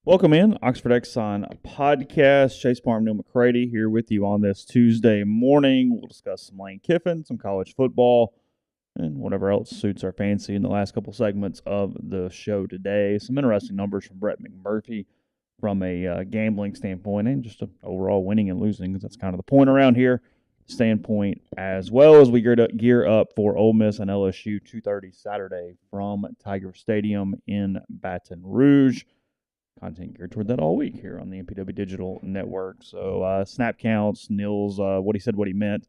Welcome in, Oxford Exxon Podcast. Chase Parham, Neal, McCready here with you on this Tuesday morning. We'll discuss some Lane Kiffin, some college football, and whatever else suits our fancy in the last couple segments of the show today. Some interesting numbers from Brett McMurphy from a gambling standpoint and just an overall winning and losing, because that's kind of the point around here, standpoint, as well as we gear up for Ole Miss and LSU 2:30 Saturday from Tiger Stadium in Baton Rouge. Content geared toward that all week here on the MPW Digital Network. So snap counts, Neal's what he said, what he meant,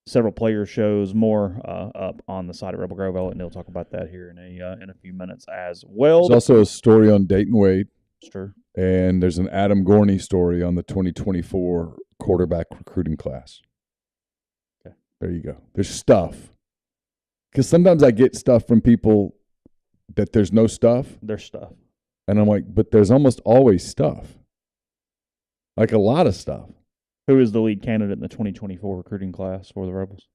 several player shows, more up on the side of Rebel Grove. I'll let Neal talk about that here in a few minutes as well. There's also a story on Dayton Wade. Sure. And there's an Adam Gorney story on the 2024 quarterback recruiting class. Okay. There you go. There's stuff. Because sometimes I get stuff from people that there's no stuff. There's stuff. And I'm like, but there's almost always stuff. Like a lot of stuff. Who is the lead candidate in the 2024 recruiting class for the Rebels?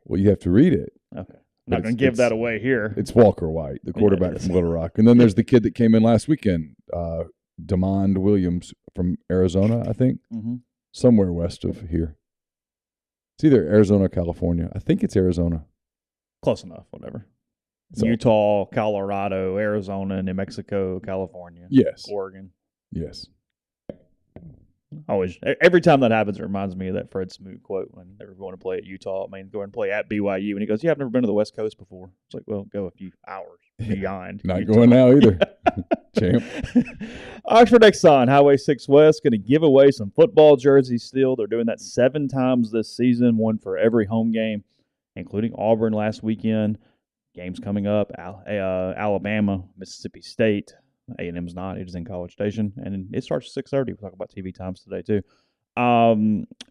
Well, you have to read it. Okay. Not going to give that away here. It's Walker White, the quarterback from Little Rock. And then there's the kid that came in last weekend, Demond Williams from Arizona, I think. Mm-hmm. Somewhere west of here. It's either Arizona or California. I think it's Arizona. Close enough, whatever. So, Utah, Colorado, Arizona, New Mexico, California. Yes. Oregon. Yes. Always, every time that happens, it reminds me of that Fred Smoot quote when they were going to play at Utah. I mean, go and play at BYU. And he goes, yeah, I've never been to the West Coast before. It's like, well, go a few hours beyond. Not Utah. going now either. Champ. Oxford Exxon, Highway 6 West, going to give away some football jerseys still. They're doing that 7 times this season, one for every home game, including Auburn last weekend. Games coming up, Alabama, Mississippi State. A&M's not. It is in College Station, and it starts at 6:30. We'll talk about TV times today, too.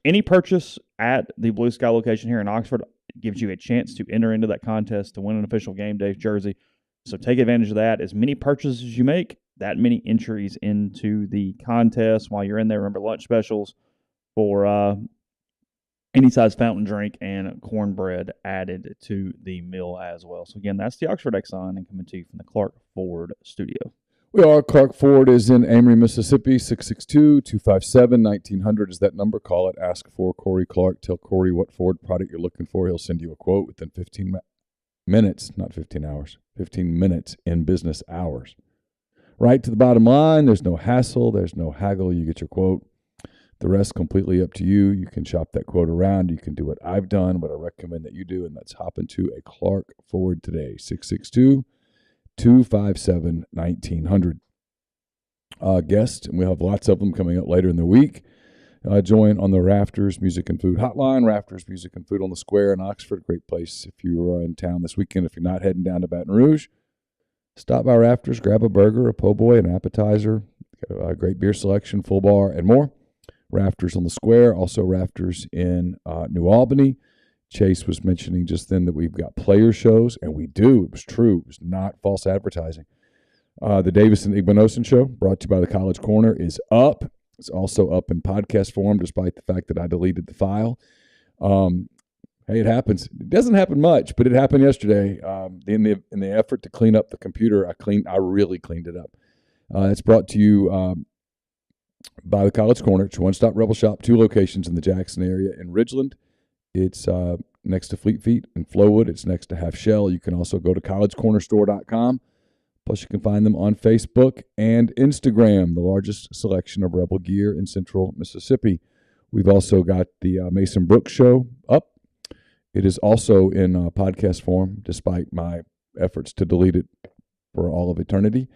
Any purchase at the Blue Sky location here in Oxford gives you a chance to enter into that contest to win an official game day jersey. So take advantage of that. As many purchases as you make, that many entries into the contest. While you're in there, remember lunch specials for any size fountain drink and cornbread added to the meal as well. So, again, that's the Oxford Exxon, and coming to you from the Clark Ford studio. We are. Clark Ford is in Amory, Mississippi. 662-257-1900 is that number. Call it. Ask for Corey Clark. Tell Corey what Ford product you're looking for. He'll send you a quote within 15 minutes, not 15 hours, 15 minutes in business hours. Right to the bottom line. There's no hassle. There's no haggle. You get your quote. The rest completely up to you. You can shop that quote around. You can do what I've done, what I recommend that you do, and that's hop into a Clark Ford today. 662-257-1900. Guests, and we'll have lots of them coming up later in the week. Join on the Rafters Music and Food Hotline. Rafters Music and Food on the Square in Oxford. Great place if you are in town this weekend. If you're not heading down to Baton Rouge, stop by Rafters, grab a burger, a po' boy, an appetizer, a great beer selection, full bar, and more. Rafters on the Square, also Rafters in New Albany. Chase was mentioning just then that we've got player shows, and we do. It was true. It was not false advertising. The Davis and Igbenosin Show, brought to you by the College Corner, is up. It's also up in podcast form, despite the fact that I deleted the file. Hey, it happens. It doesn't happen much, but it happened yesterday. In the effort to clean up the computer, I really cleaned it up. It's brought to you by the College Corner. It's one-stop Rebel Shop, 2 locations in the Jackson area. In Ridgeland, it's next to Fleet Feet. In Flowood, it's next to Half Shell. You can also go to collegecornerstore.com. Plus, you can find them on Facebook and Instagram, the largest selection of Rebel gear in central Mississippi. We've also got the Mason Brooks Show up. It is also in podcast form, despite my efforts to delete it for all of eternity.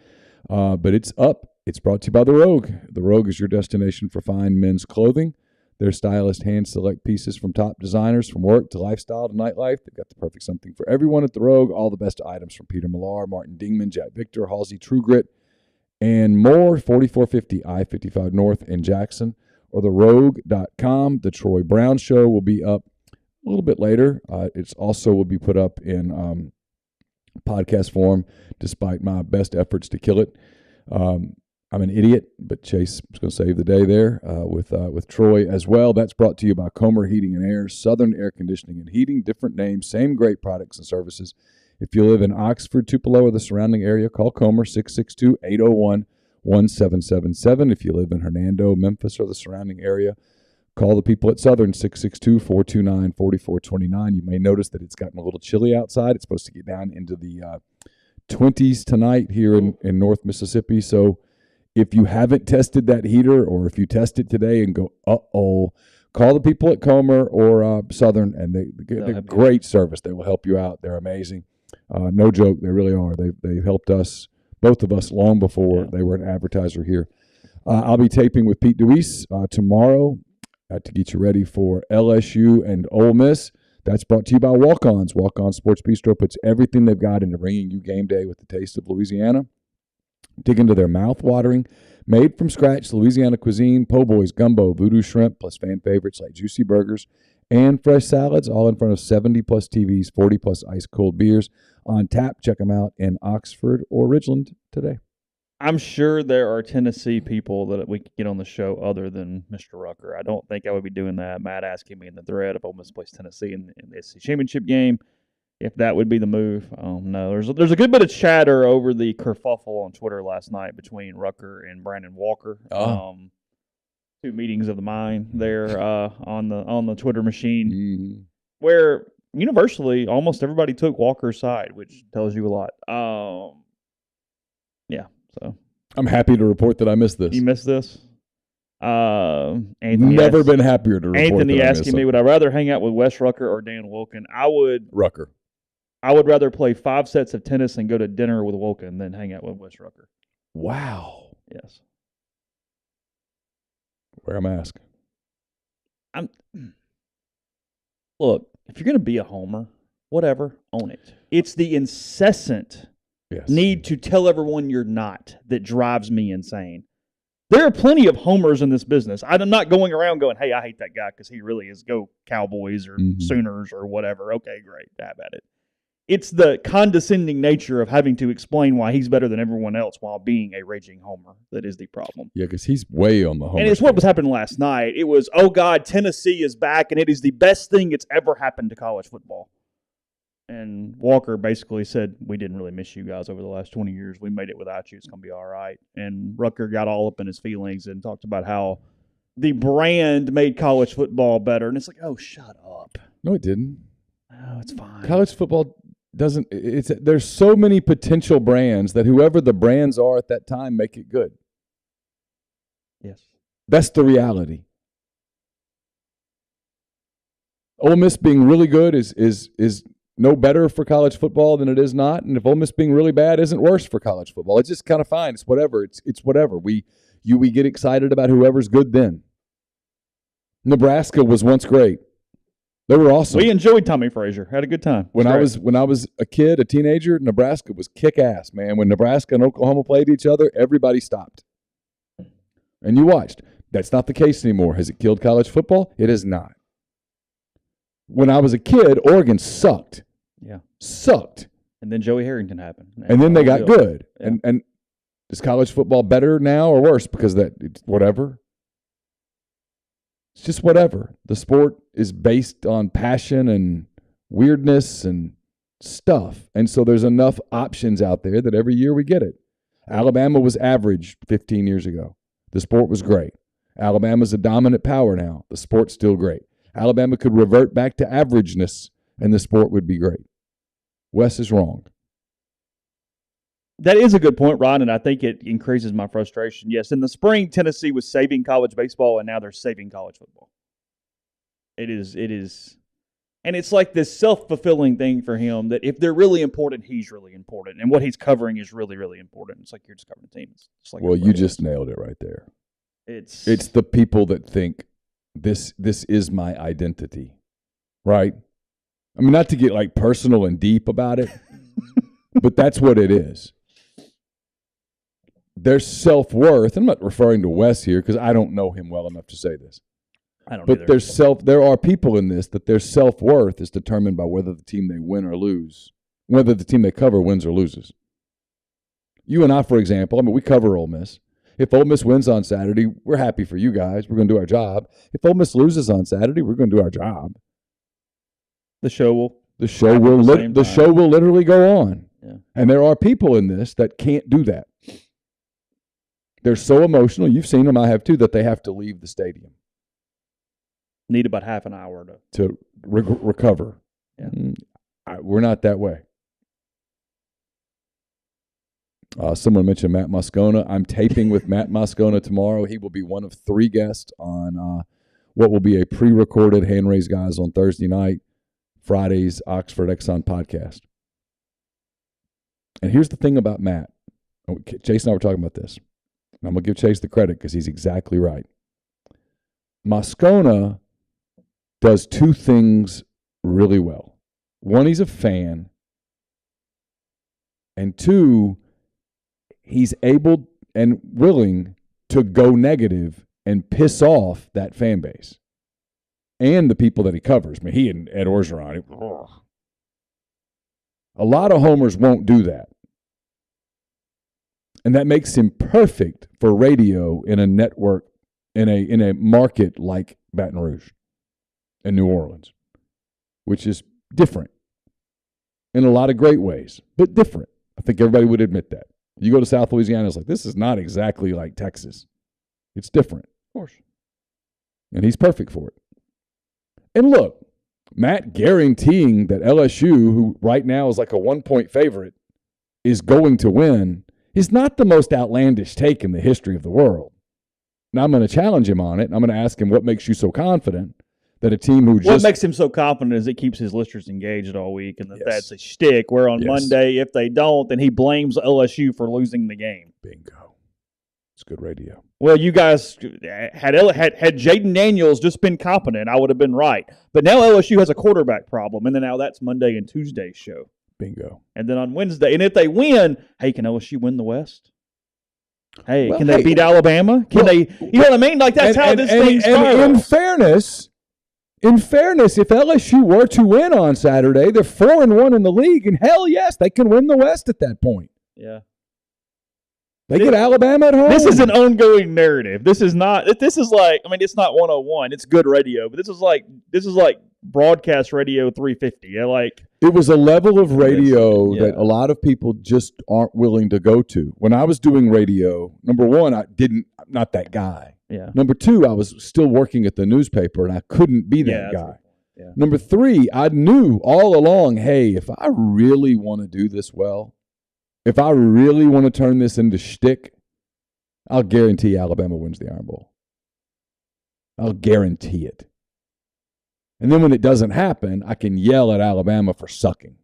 But it's up. It's brought to you by The Rogue. The Rogue is your destination for fine men's clothing. Their stylists hand-select pieces from top designers, from work to lifestyle to nightlife. They've got the perfect something for everyone at The Rogue. All the best items from Peter Millar, Martin Dingman, Jack Victor, Halsey True Grit, and more. 4450 I-55 North in Jackson, or therogue.com. The Troy Brown Show will be up a little bit later. It's also will be put up in podcast form, despite my best efforts to kill it. I'm an idiot, but Chase is going to save the day there with Troy as well. That's brought to you by Comer Heating and Air, Southern Air Conditioning and Heating. Different names, same great products and services. If you live in Oxford, Tupelo, or the surrounding area, call Comer, 662-801-1010. 1777. If you live in Hernando, Memphis, or the surrounding area, call the people at Southern, 662-429-4429. You may notice that it's gotten a little chilly outside. It's supposed to get down into the 20s tonight here in North Mississippi. So if you haven't tested that heater, or if you test it today and go, uh-oh, call the people at Comer or Southern, and they're great service. They will help you out. They're amazing. No joke, they really are. They've helped us, both of us, long before they were an advertiser here. I'll be taping with Pete DeWeese tomorrow to get you ready for LSU and Ole Miss. That's brought to you by Walk-Ons. Walk-On Sports Bistro puts everything they've got into bringing you game day with the taste of Louisiana. Dig into their mouth-watering, made-from-scratch Louisiana cuisine, po' boys, gumbo, voodoo shrimp, plus fan favorites like juicy burgers and fresh salads, all in front of 70-plus TVs, 40-plus ice-cold beers on tap. Check them out in Oxford or Ridgeland today. I'm sure there are Tennessee people that we could get on the show other than Mr. Rucker. I don't think I would be doing that. Matt asking me in the thread if Ole Miss plays Tennessee in the SEC championship game, if that would be the move. No, there's a good bit of chatter over the kerfuffle on Twitter last night between Rucker and Brandon Walker. Two meetings of the mind there on the Twitter machine, where universally almost everybody took Walker's side, which tells you a lot. So I'm happy to report that I missed this. You missed this? Never been happier to report Anthony that asking me, would I rather hang out with Wes Rucker or Dan Wilkin? Rucker. I would rather play 5 sets of tennis and go to dinner with Wilkin than hang out with Wes Rucker. Wow. Yes. Wear a mask. Look, if you're going to be a homer, whatever, own it. It's the incessant need to tell everyone you're not that drives me insane. There are plenty of homers in this business. I'm not going around going, hey, I hate that guy because he really is go Cowboys or Sooners or whatever. Okay, great. Have at it. It's the condescending nature of having to explain why he's better than everyone else while being a raging homer that is the problem. Yeah, because he's way on the homer. And it's what was happening last night. It was, oh, God, Tennessee is back, and it is the best thing that's ever happened to college football. And Walker basically said, we didn't really miss you guys over the last 20 years. We made it without you. It's going to be all right. And Rucker got all up in his feelings and talked about how the brand made college football better. And it's like, oh, shut up. No, it didn't. Oh, it's fine. College football doesn't. There's so many potential brands that whoever the brands are at that time make it good. Yes. That's the reality. Ole Miss being really good is no better for college football than it is not, and if Ole Miss being really bad isn't worse for college football. It's just kind of fine. It's whatever. It's whatever. We get excited about whoever's good then. Nebraska was once great. They were awesome. We enjoyed Tommy Frazier. Had a good time. When I was a kid, a teenager, Nebraska was kick ass, man. When Nebraska and Oklahoma played each other, everybody stopped. And you watched. That's not the case anymore. Has it killed college football? It has not. When I was a kid, Oregon sucked. Yeah. Sucked. And then Joey Harrington happened. And then they got good. Yeah. And is college football better now or worse because that it's whatever? It's just whatever. The sport is based on passion and weirdness and stuff. And so there's enough options out there that every year we get it. Alabama was average 15 years ago. The sport was great. Alabama's a dominant power now. The sport's still great. Alabama could revert back to averageness, and the sport would be great. Wes is wrong. That is a good point, Ron, and I think it increases my frustration. Yes, in the spring, Tennessee was saving college baseball, and now they're saving college football. It is, and it's like this self-fulfilling thing for him that if they're really important, he's really important, and what he's covering is really, really important. It's like you're just covering a team. It's like well, you just nailed it right there. It's the people that think this is my identity, right? I mean, not to get like personal and deep about it, but that's what it is. Their self-worth, I'm not referring to Wes here because I don't know him well enough to say this. I don't but either. There are people in this that their self-worth is determined by whether the team they win or lose, whether the team they cover wins or loses. You and I, for example, I mean, we cover Ole Miss. If Ole Miss wins on Saturday, we're happy for you guys. We're going to do our job. If Ole Miss loses on Saturday, we're going to do our job. The show will literally go on. Yeah. And there are people in this that can't do that. They're so emotional. You've seen them. I have too. That they have to leave the stadium. Need about half an hour to recover. Yeah. We're not that way. Someone mentioned Matt Moscona. I'm taping with Matt Moscona tomorrow. He will be one of 3 guests on what will be a pre-recorded Hand Raise Guys on Thursday night, Friday's Oxford Exxon Podcast. And here's the thing about Matt. Chase and I were talking about this. And I'm going to give Chase the credit because he's exactly right. Moscona does 2 things really well. One, he's a fan. And 2, he's able and willing to go negative and piss off that fan base and the people that he covers. I mean, he and Ed Orgeron. A lot of homers won't do that. And that makes him perfect for radio in a network, in a market like Baton Rouge and New Orleans, which is different in a lot of great ways, but different. I think everybody would admit that. You go to South Louisiana, it's like, this is not exactly like Texas. It's different. Of course. And he's perfect for it. And look, Matt guaranteeing that LSU, who right now is like a 1-point favorite, is going to win is not the most outlandish take in the history of the world. Now I'm going to challenge him on it. I'm going to ask him what makes you so confident that a team who just... What makes him so confident is it keeps his listeners engaged all week, and that's a shtick, where on Monday, if they don't, then he blames LSU for losing the game. Bingo. It's good radio. Well, you guys, had Jaden Daniels just been competent, I would have been right. But now LSU has a quarterback problem, and then now that's Monday and Tuesday's show. Bingo. And then on Wednesday, and if they win, hey, can LSU win the West? Hey, can they beat Alabama? Can they, you know what I mean? Like, that's how this thing starts. And in fairness, if LSU were to win on Saturday, they're 4-1 in the league, and hell yes, they can win the West at that point. Yeah. They get Alabama at home. This is an ongoing narrative. This is like, I mean, it's not 101. It's good radio, but this is like broadcast radio 350. It was a level of radio that a lot of people just aren't willing to go to. When I was doing radio, number one, I'm not that guy. Yeah. Number two, I was still working at the newspaper, and I couldn't be that guy. Yeah. Number three, I knew all along, hey, if I really want to do this well, if I really want to turn this into shtick, I'll guarantee Alabama wins the Iron Bowl. I'll guarantee it. And then when it doesn't happen, I can yell at Alabama for sucking.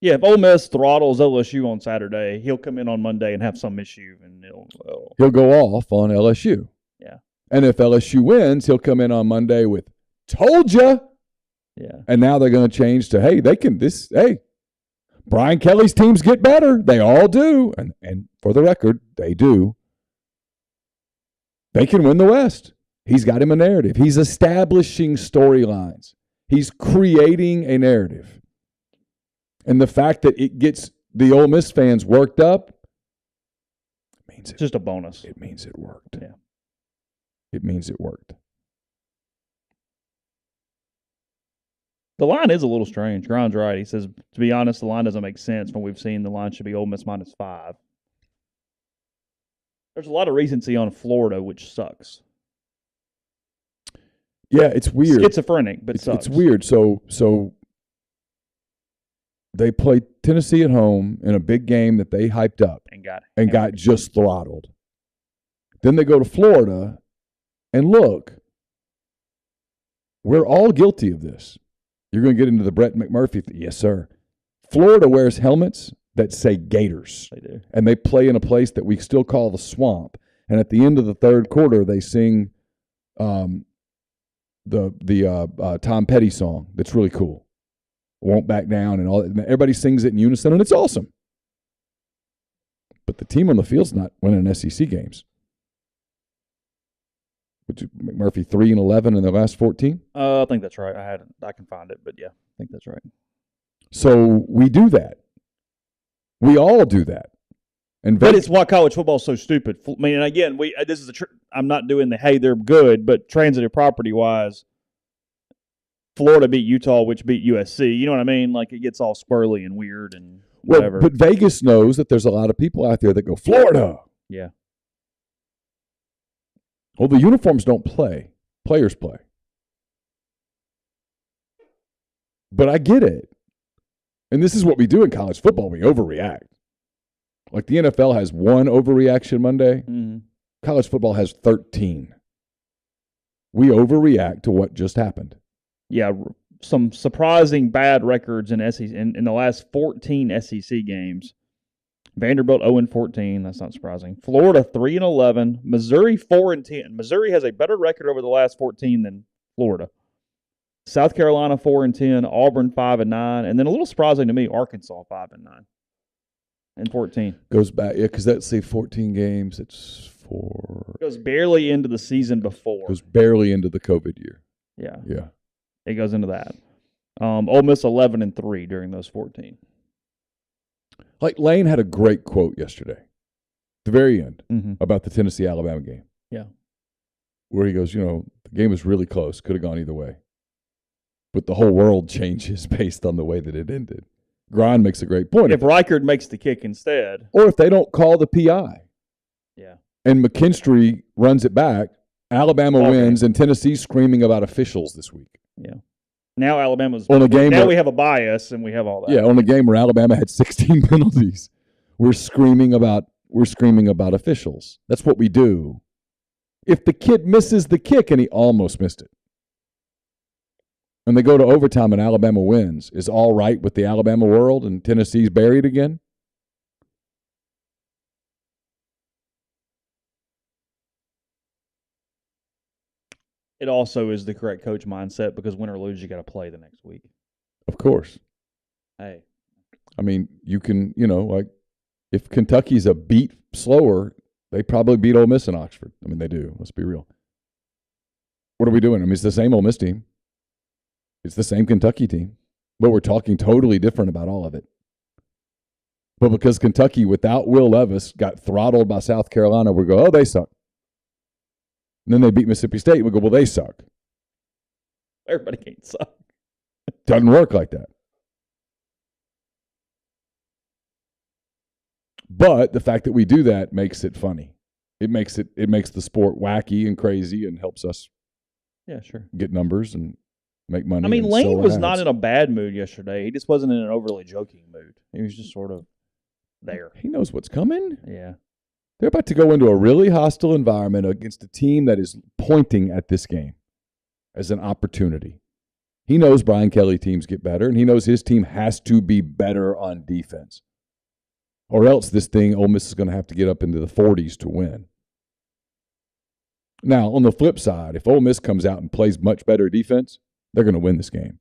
Yeah, if Ole Miss throttles LSU on Saturday, he'll come in on Monday and have some issue, and he'll go off on LSU. Yeah. And if LSU wins, he'll come in on Monday with "told ya." Yeah. And now they're going to change to, hey, Brian Kelly's teams get better. They all do. And for the record, they do. They can win the West. He's got him a narrative. He's establishing storylines. He's creating a narrative. And the fact that it gets the Ole Miss fans worked up means it's just a bonus. It means it worked. Yeah. It means it worked. The line is a little strange. Grind's right. He says, to be honest, the line doesn't make sense. When we've seen the line should be Ole Miss -5. There's a lot of recency on Florida, which sucks. Yeah, it's weird. Schizophrenic, but sucks. It's weird. So they played Tennessee at home in a big game that they hyped up and got just throttled. Then they go to Florida, and look, we're all guilty of this. You're going to get into the Brett McMurphy thing. Yes, sir. Florida wears helmets that say Gators. They do. And they play in a place that we still call the Swamp. And at the end of the third quarter, they sing the Tom Petty song that's really cool. Won't Back Down and all that. And everybody sings it in unison, and it's awesome. But the team on the field's not winning SEC games. McMurphy 3-11 in the last 14? I think that's right. I can find it, but yeah, I think that's right. So we do that. We all do that. But it's why college football is so stupid. I mean, and again, I'm not doing they're good, but transitive property wise, Florida beat Utah, which beat USC. You know what I mean? Like, it gets all squirrely and weird and whatever. Well, but Vegas knows that there's a lot of people out there that go, Florida. Yeah. Well, the uniforms don't play. Players play. But I get it. And this is what we do in college football. We overreact. Like the NFL has one overreaction Monday. Mm-hmm. College football has 13. We overreact to what just happened. Yeah, some surprising bad records in SEC in the last 14 SEC games. Vanderbilt 0-14. That's not surprising. Florida 3-11. Missouri 4-10. Missouri has a better record over the last 14 than Florida. South Carolina 4-10. Auburn 5-9, and then a little surprising to me, Arkansas 5-9 and 14. Goes back, yeah, because that's say 14 games. It's 4. Goes barely into the season before. Goes barely into the COVID year. Yeah. It goes into that. Ole Miss 11-3 during those 14. Like Lane had a great quote yesterday, at the very end, Mm-hmm. about the Tennessee-Alabama game. Yeah. Where he goes, the game was really close. Could have gone either way. But the whole world changes based on the way that it ended. Grind makes a great point. If Reichard makes the kick instead. Or if they don't call the PI. Yeah. And McKinstry runs it back, Alabama wins, and Tennessee's screaming about officials this week. Yeah. Now Alabama's on a game. Now we have a bias and we have all that. Yeah, on a game where Alabama had 16 penalties, we're screaming about officials. That's what we do. If the kid misses the kick and he almost missed it, and they go to overtime and Alabama wins, is all right with the Alabama world and Tennessee's buried again? It also is the correct coach mindset because win or lose, you got to play the next week. Of course. Hey. I mean, you can, like if Kentucky's a beat slower, they probably beat Ole Miss in Oxford. I mean, they do. Let's be real. What are we doing? I mean, it's the same Ole Miss team. It's the same Kentucky team. But we're talking totally different about all of it. But because Kentucky, without Will Levis, got throttled by South Carolina, we go, oh, they suck. And then they beat Mississippi State. We go, well, they suck. Everybody can't suck. Doesn't work like that. But the fact that we do that makes it funny. It makes the sport wacky and crazy and helps us get numbers and make money. I mean, Lane was not in a bad mood yesterday. He just wasn't in an overly joking mood. He was just sort of there. He knows what's coming. Yeah. They're about to go into a really hostile environment against a team that is pointing at this game as an opportunity. He knows Brian Kelly teams get better, and he knows his team has to be better on defense. Or else this thing, Ole Miss is going to have to get up into the 40s to win. Now, on the flip side, if Ole Miss comes out and plays much better defense, they're going to win this game.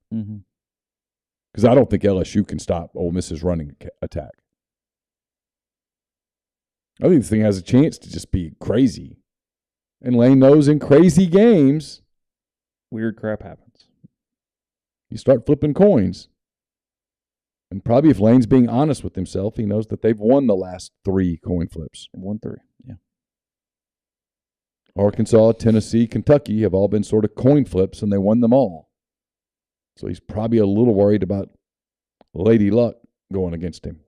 Because I don't think LSU can stop Ole Miss's running attack. I think this thing has a chance to just be crazy. And Lane knows in crazy games, weird crap happens. You start flipping coins. And probably if Lane's being honest with himself, he knows that they've won the last 3 coin flips. 1-3, yeah. Arkansas, Tennessee, Kentucky have all been sort of coin flips, and they won them all. So he's probably a little worried about Lady Luck going against him.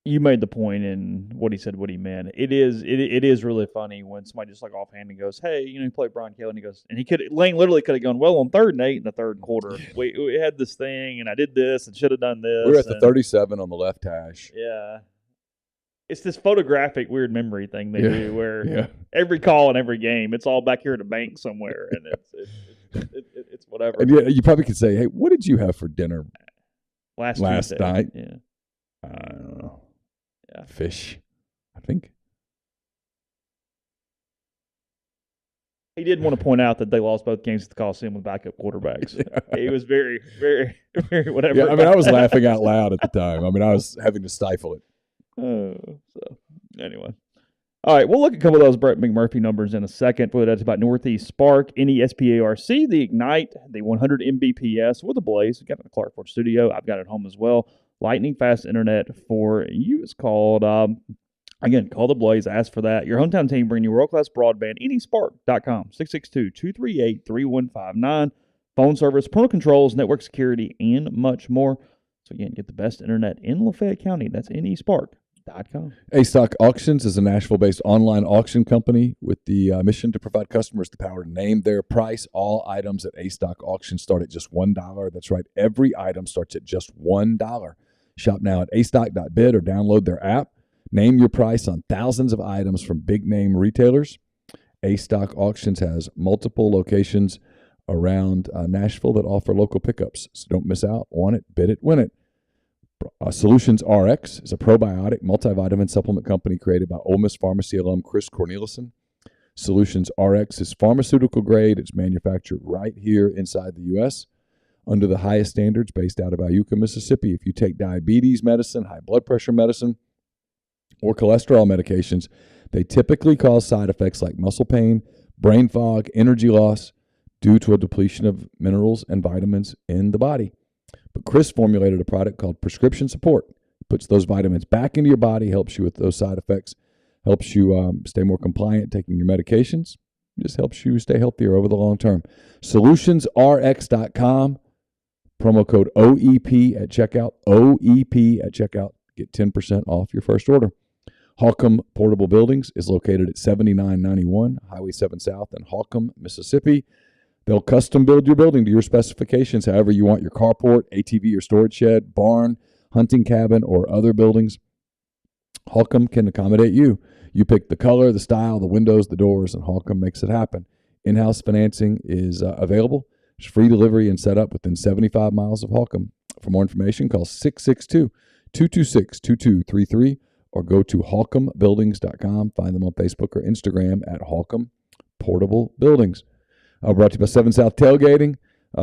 You made the point in what he said, what he meant. It is really funny when somebody just like offhand and goes, "Hey, he played Brian Kelly," and he goes, and Lane literally could have gone, "Well, on 3rd and 8 in the third quarter, we had this thing, and I did this, and should have done this." We're at the 37 on the left hash. Yeah, it's this photographic weird memory thing they do, where every call and every game, it's all back here at a bank somewhere, and it's whatever. And you probably could say, "Hey, what did you have for dinner last night?" Yeah, I don't know. Yeah. Fish, I think. He did want to point out that they lost both games at the Coliseum with backup quarterbacks. He was very, very, very whatever. Yeah, I mean, I was laughing out loud at the time. I mean, I was having to stifle it. So, anyway. All right, we'll look at a couple of those Brett McMurphy numbers in a second. Whether that's about Northeast Spark, NESPARC, the Ignite, the 100 Mbps with the Blaze. We got it in the Clark Ford studio. I've got it at home as well. Lightning fast internet for you is called, again, call the Blaze, ask for that. Your hometown team bringing you world-class broadband, nespark.com, 662-238-3159. phone service, parental controls, network security, and much more. So again, get the best internet in Lafayette County. That's nespark.com. A-Stock Auctions is a Nashville-based online auction company with the mission to provide customers the power to name their price. All items at A-Stock Auctions start at just $1. That's right. Every item starts at just $1. Shop now at astock.bid or download their app. Name your price on thousands of items from big-name retailers. A-Stock Auctions has multiple locations around Nashville that offer local pickups. So don't miss out. Want it, bid it, win it. Solutions RX is a probiotic multivitamin supplement company created by Ole Miss pharmacy alum Chris Cornelison. Solutions RX is pharmaceutical grade. It's manufactured right here inside the U.S. under the highest standards, based out of Iuka, Mississippi. If you take diabetes medicine, high blood pressure medicine, or cholesterol medications, they typically cause side effects like muscle pain, brain fog, energy loss due to a depletion of minerals and vitamins in the body. But Chris formulated a product called Prescription Support. Puts those vitamins back into your body, helps you with those side effects, helps you stay more compliant taking your medications, just helps you stay healthier over the long term. SolutionsRx.com, promo code OEP at checkout, OEP at checkout. Get 10% off your first order. Holcomb Portable Buildings is located at 7991 Highway 7 South in Holcomb, Mississippi. They'll custom build your building to your specifications, however you want your carport, ATV or storage shed, barn, hunting cabin, or other buildings. Holcomb can accommodate you. You pick the color, the style, the windows, the doors, and Holcomb makes it happen. In-house financing is available. There's free delivery and setup within 75 miles of Holcomb. For more information, call 662-226-2233 or go to holcombbuildings.com. Find them on Facebook or Instagram at Holcomb Portable Buildings. Brought to you by 7 South Tailgating.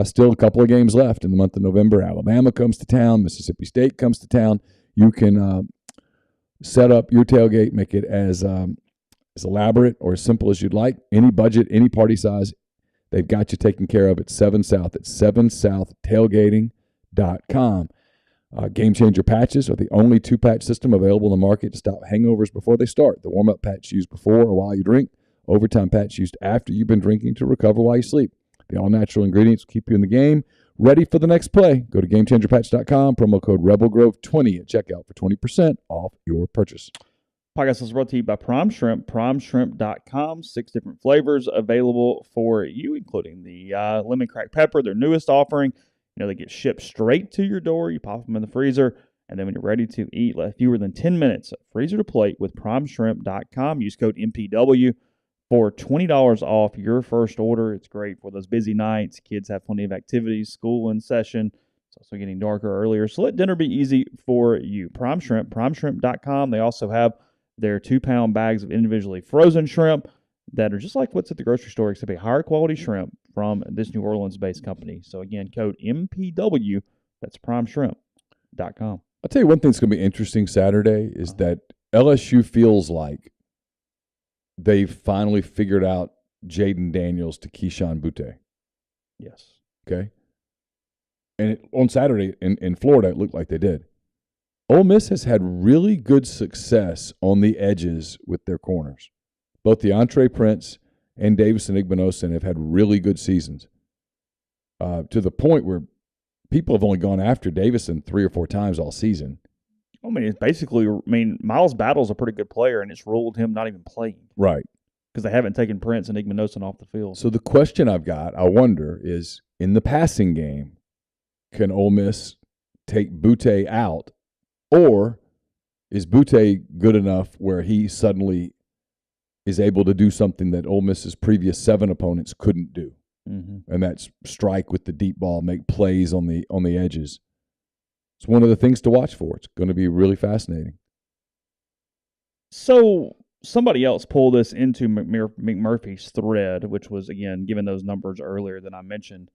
Still a couple of games left in the month of November. Alabama comes to town. Mississippi State comes to town. You can set up your tailgate, make it as elaborate or as simple as you'd like. Any budget, any party size, they've got you taken care of at 7 South. It's 7southtailgating.com. Game Changer patches are the only two-patch system available in the market to stop hangovers before they start. The warm-up patch used before or while you drink. Overtime patch used after you've been drinking to recover while you sleep. The all-natural ingredients keep you in the game, ready for the next play. Go to GameChangerPatch.com, promo code RebelGrove20 at checkout for 20% off your purchase. Podcast is brought to you by Prime Shrimp, PrimeShrimp.com. 6 different flavors available for you, including the lemon cracked pepper, their newest offering. You know, they get shipped straight to your door. You pop them in the freezer, and then when you're ready to eat, fewer than 10 minutes, freezer to plate with PrimeShrimp.com. Use code MPW for $20 off your first order. It's great for those busy nights. Kids have plenty of activities, school in session. It's also getting darker earlier. So let dinner be easy for you. Prime Shrimp, PrimeShrimp.com. They also have their 2-pound bags of individually frozen shrimp that are just like what's at the grocery store, except a higher quality shrimp from this New Orleans-based company. So again, code MPW. That's PrimeShrimp.com. I'll tell you one thing that's going to be interesting Saturday is that LSU feels like they've finally figured out Jaden Daniels to Keyshawn Butte. Yes. Okay? And on Saturday in Florida, it looked like they did. Ole Miss has had really good success on the edges with their corners. Both DeAndre Prince and Davison Igbinosun have had really good seasons to the point where people have only gone after Davison 3 or 4 times all season. I mean, it's basically, Miles Battle's a pretty good player, and it's ruled him not even playing. Right. Because they haven't taken Prince and Igbinosun off the field. So the question I wonder, is in the passing game, can Ole Miss take Butte out, or is Butte good enough where he suddenly is able to do something that Ole Miss's previous 7 opponents couldn't do? Mm-hmm. And that's strike with the deep ball, make plays on the edges. It's one of the things to watch for. It's going to be really fascinating. So somebody else pulled this into McMurphy's thread, which was, again, given those numbers earlier that I mentioned.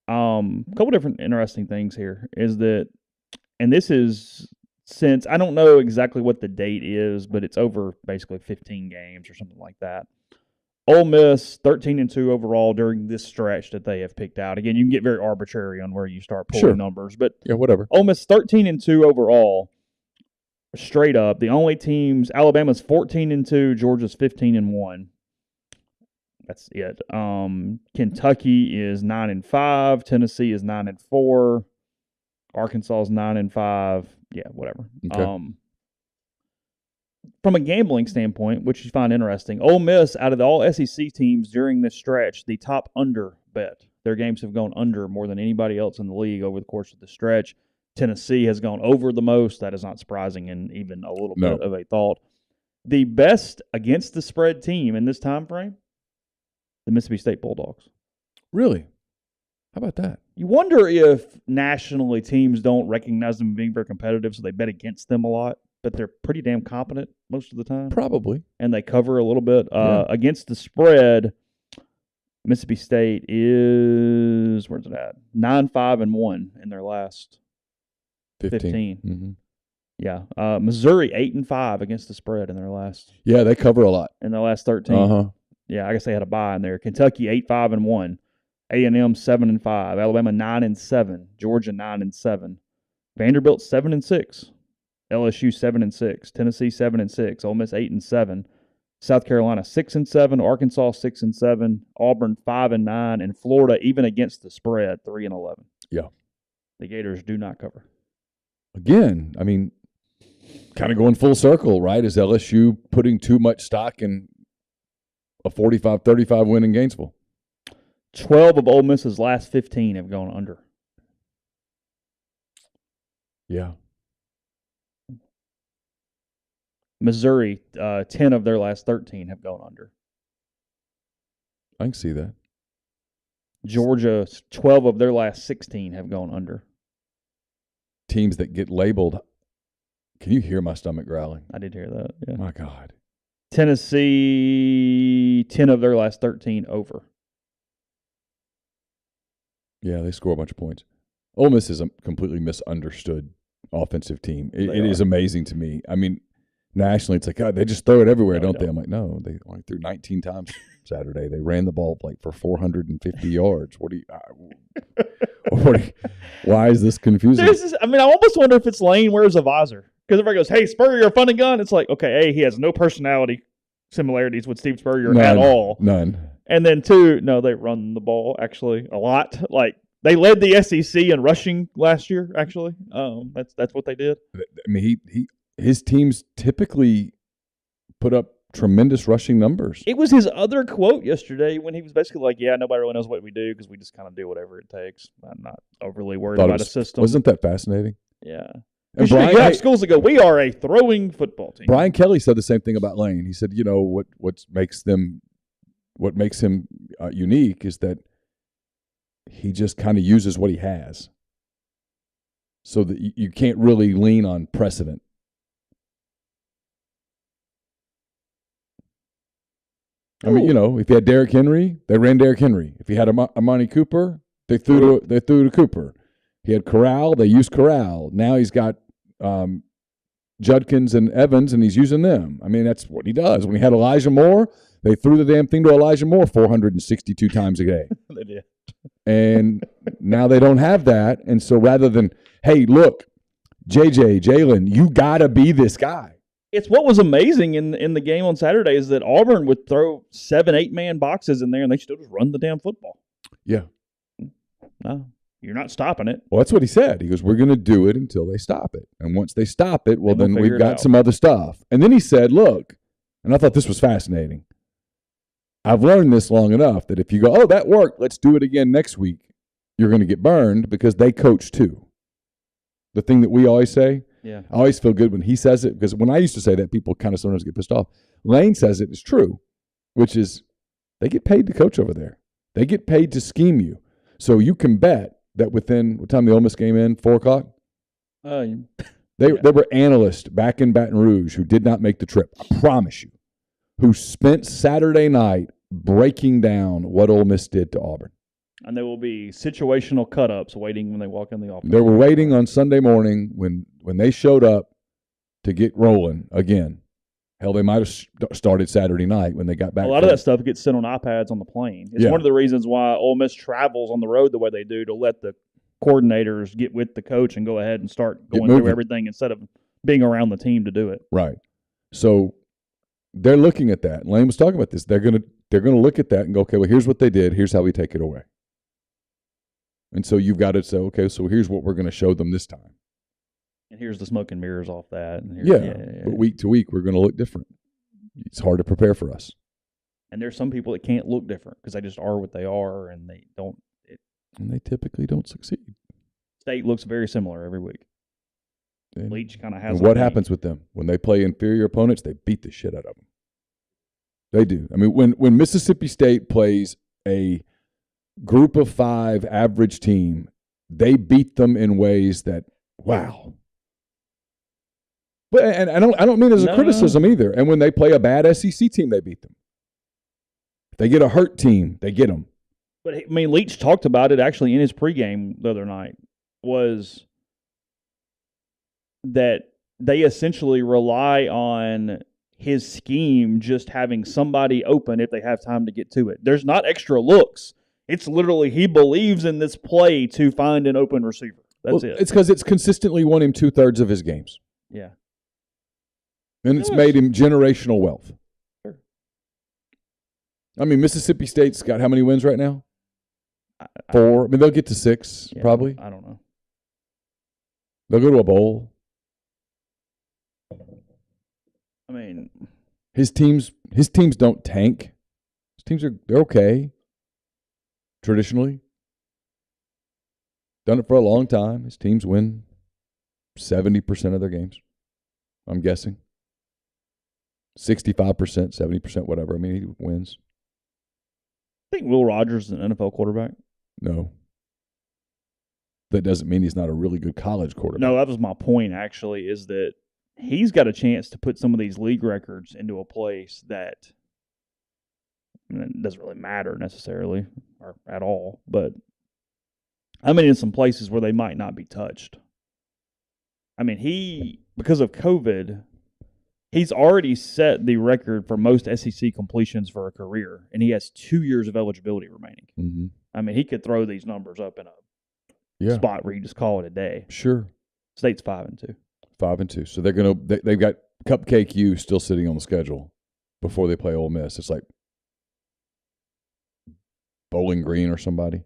A couple different interesting things here is that, and this is since, I don't know exactly what the date is, but it's over basically 15 games or something like that. Ole Miss, 13-2 overall during this stretch that they have picked out. Again, you can get very arbitrary on where you start pulling numbers, but yeah, whatever. Ole Miss 13-2 overall, straight up. The only teams, Alabama's 14-2, Georgia's 15-1. That's it. Kentucky is 9-5. Tennessee is 9-4. Arkansas is 9-5. Yeah, whatever. Okay. From a gambling standpoint, which you find interesting, Ole Miss, out of all SEC teams during this stretch, the top under bet. Their games have gone under more than anybody else in the league over the course of the stretch. Tennessee has gone over the most. That is not surprising and even a little bit of a thought. The best against the spread team in this time frame, the Mississippi State Bulldogs. Really? How about that? You wonder if nationally teams don't recognize them being very competitive, so they bet against them a lot. But they're pretty damn competent most of the time. Probably. And they cover a little bit. Against the spread, Mississippi State is, where's it at? 9-5-1 in their last 15. Mm-hmm. Yeah. Missouri, 8-5 against the spread in their last. Yeah, they cover a lot. In their last 13. Uh-huh. Yeah, I guess they had a bye in there. Kentucky, 8-5-1. A&M, 7-5. Alabama, 9-7. Georgia, 9-7. Vanderbilt, 7-6. LSU 7-6, Tennessee 7-6, Ole Miss 8-7, South Carolina 6-7, Arkansas 6-7, Auburn 5-9, and Florida even against the spread 3-11. Yeah, the Gators do not cover. Again, I mean, kind of going full circle, right? Is LSU putting too much stock in a 45-35 win in Gainesville? 12 of Ole Miss's last 15 have gone under. Yeah. Missouri, 10 of their last 13 have gone under. I can see that. Georgia, 12 of their last 16 have gone under. Teams that get labeled. Can you hear my stomach growling? I did hear that, yeah. My God. Tennessee, 10 of their last 13 over. Yeah, they score a bunch of points. Ole Miss is a completely misunderstood offensive team. It is amazing to me. I mean, nationally, it's like, God, they just throw it everywhere, don't they? I'm like, no, they only threw 19 times Saturday. They ran the ball like for 450 yards. Why is this confusing? I almost wonder if it's Lane wears a visor. Because everybody goes, hey, Spurrier, a fun and gun. It's like, okay, A, he has no personality similarities with Steve Spurrier at all. None. And then two, no, they run the ball actually a lot. Like, they led the SEC in rushing last year, actually. That's what they did. I mean, his teams typically put up tremendous rushing numbers. It was his other quote yesterday when he was basically like, yeah, nobody really knows what we do because we just kind of do whatever it takes. I'm not overly worried about a system. Wasn't that fascinating? Yeah. And you have schools that go, we are a throwing football team. Brian Kelly said the same thing about Lane. He said, what makes him unique is that he just kind of uses what he has, so that you can't really lean on precedent. I mean, if you had Derrick Henry, they ran Derrick Henry. If you had Amani Cooper, they threw to Cooper. He had Corral, they used Corral. Now he's got Judkins and Evans, and he's using them. I mean, that's what he does. When he had Elijah Moore, they threw the damn thing to Elijah Moore 462 times a day. They did. And now they don't have that. And so rather than, hey, look, Jalen, you got to be this guy. It's what was amazing in the game on Saturday is that Auburn would throw 7-8-man boxes in there, and they still just run the damn football. Yeah. No, you're not stopping it. Well, that's what he said. He goes, we're going to do it until they stop it. And once they stop it, then we've got some other stuff. And then he said, look, and I thought this was fascinating. I've learned this long enough that if you go, oh, that worked, let's do it again next week, you're going to get burned because they coach too. The thing that we always say, yeah. I always feel good when he says it, because when I used to say that, people kind of sometimes get pissed off. Lane says it is true, which is they get paid to coach over there. They get paid to scheme you. So you can bet that within, what time the Ole Miss game in, 4 o'clock? There were analysts back in Baton Rouge who did not make the trip, I promise you, who spent Saturday night breaking down what Ole Miss did to Auburn. And there will be situational cut-ups waiting when they walk in the office. They were waiting on Sunday morning when they showed up to get rolling again. Hell, they might have started Saturday night when they got back. A lot of that stuff gets sent on iPads on the plane. It's one of the reasons why Ole Miss travels on the road the way they do, to let the coordinators get with the coach and go ahead and start going through everything instead of being around the team to do it. Right. So they're looking at that. Lane was talking about this. They're going to they're going to look at that and go, okay, well, here's what they did. Here's how we take it away. And so you've got to say, okay, so here's what we're going to show them this time. And here's the smoke and mirrors off that. And But week to week, we're going to look different. It's hard to prepare for us. And there's some people that can't look different because they just are what they are, and they don't. And they typically don't succeed. State looks very similar every week. And Leach kind of has. And what happens with them when they play inferior opponents? They beat the shit out of them. They do. I mean, when Mississippi State plays a group of 5 average team, they beat them in ways that, wow. But and I don't mean as a criticism either. And when they play a bad SEC team, they beat them. If they get a hurt team, they get them. But I mean, Leach talked about it actually in his pregame the other night. Was that they essentially rely on his scheme just having somebody open if they have time to get to it. There's not extra looks. It's literally he believes in this play to find an open receiver. That's it. It's because it's consistently won him 2/3 of his games. Yeah. And it's made him generational wealth. Sure. I mean, Mississippi State's got how many wins right now? 4. I mean, they'll get to 6 probably. I don't know. They'll go to a bowl. I mean, his teams don't tank. His teams they're okay. Traditionally, done it for a long time. His teams win 70% of their games. I'm guessing 65%, 70%, whatever. I mean, he wins. I think Will Rogers is an NFL quarterback. No. That doesn't mean he's not a really good college quarterback. No, that was my point, actually, is that he's got a chance to put some of these league records into a place that it doesn't really matter necessarily or at all. But, I mean, in some places where they might not be touched. I mean, because of COVID, he's already set the record for most SEC completions for a career, and he has 2 years of eligibility remaining. Mm-hmm. I mean, he could throw these numbers up in a spot where you just call it a day. Sure. State's 5-2. 5-2. So they've got Cupcake U still sitting on the schedule before they play Ole Miss. It's like Bowling Green or somebody.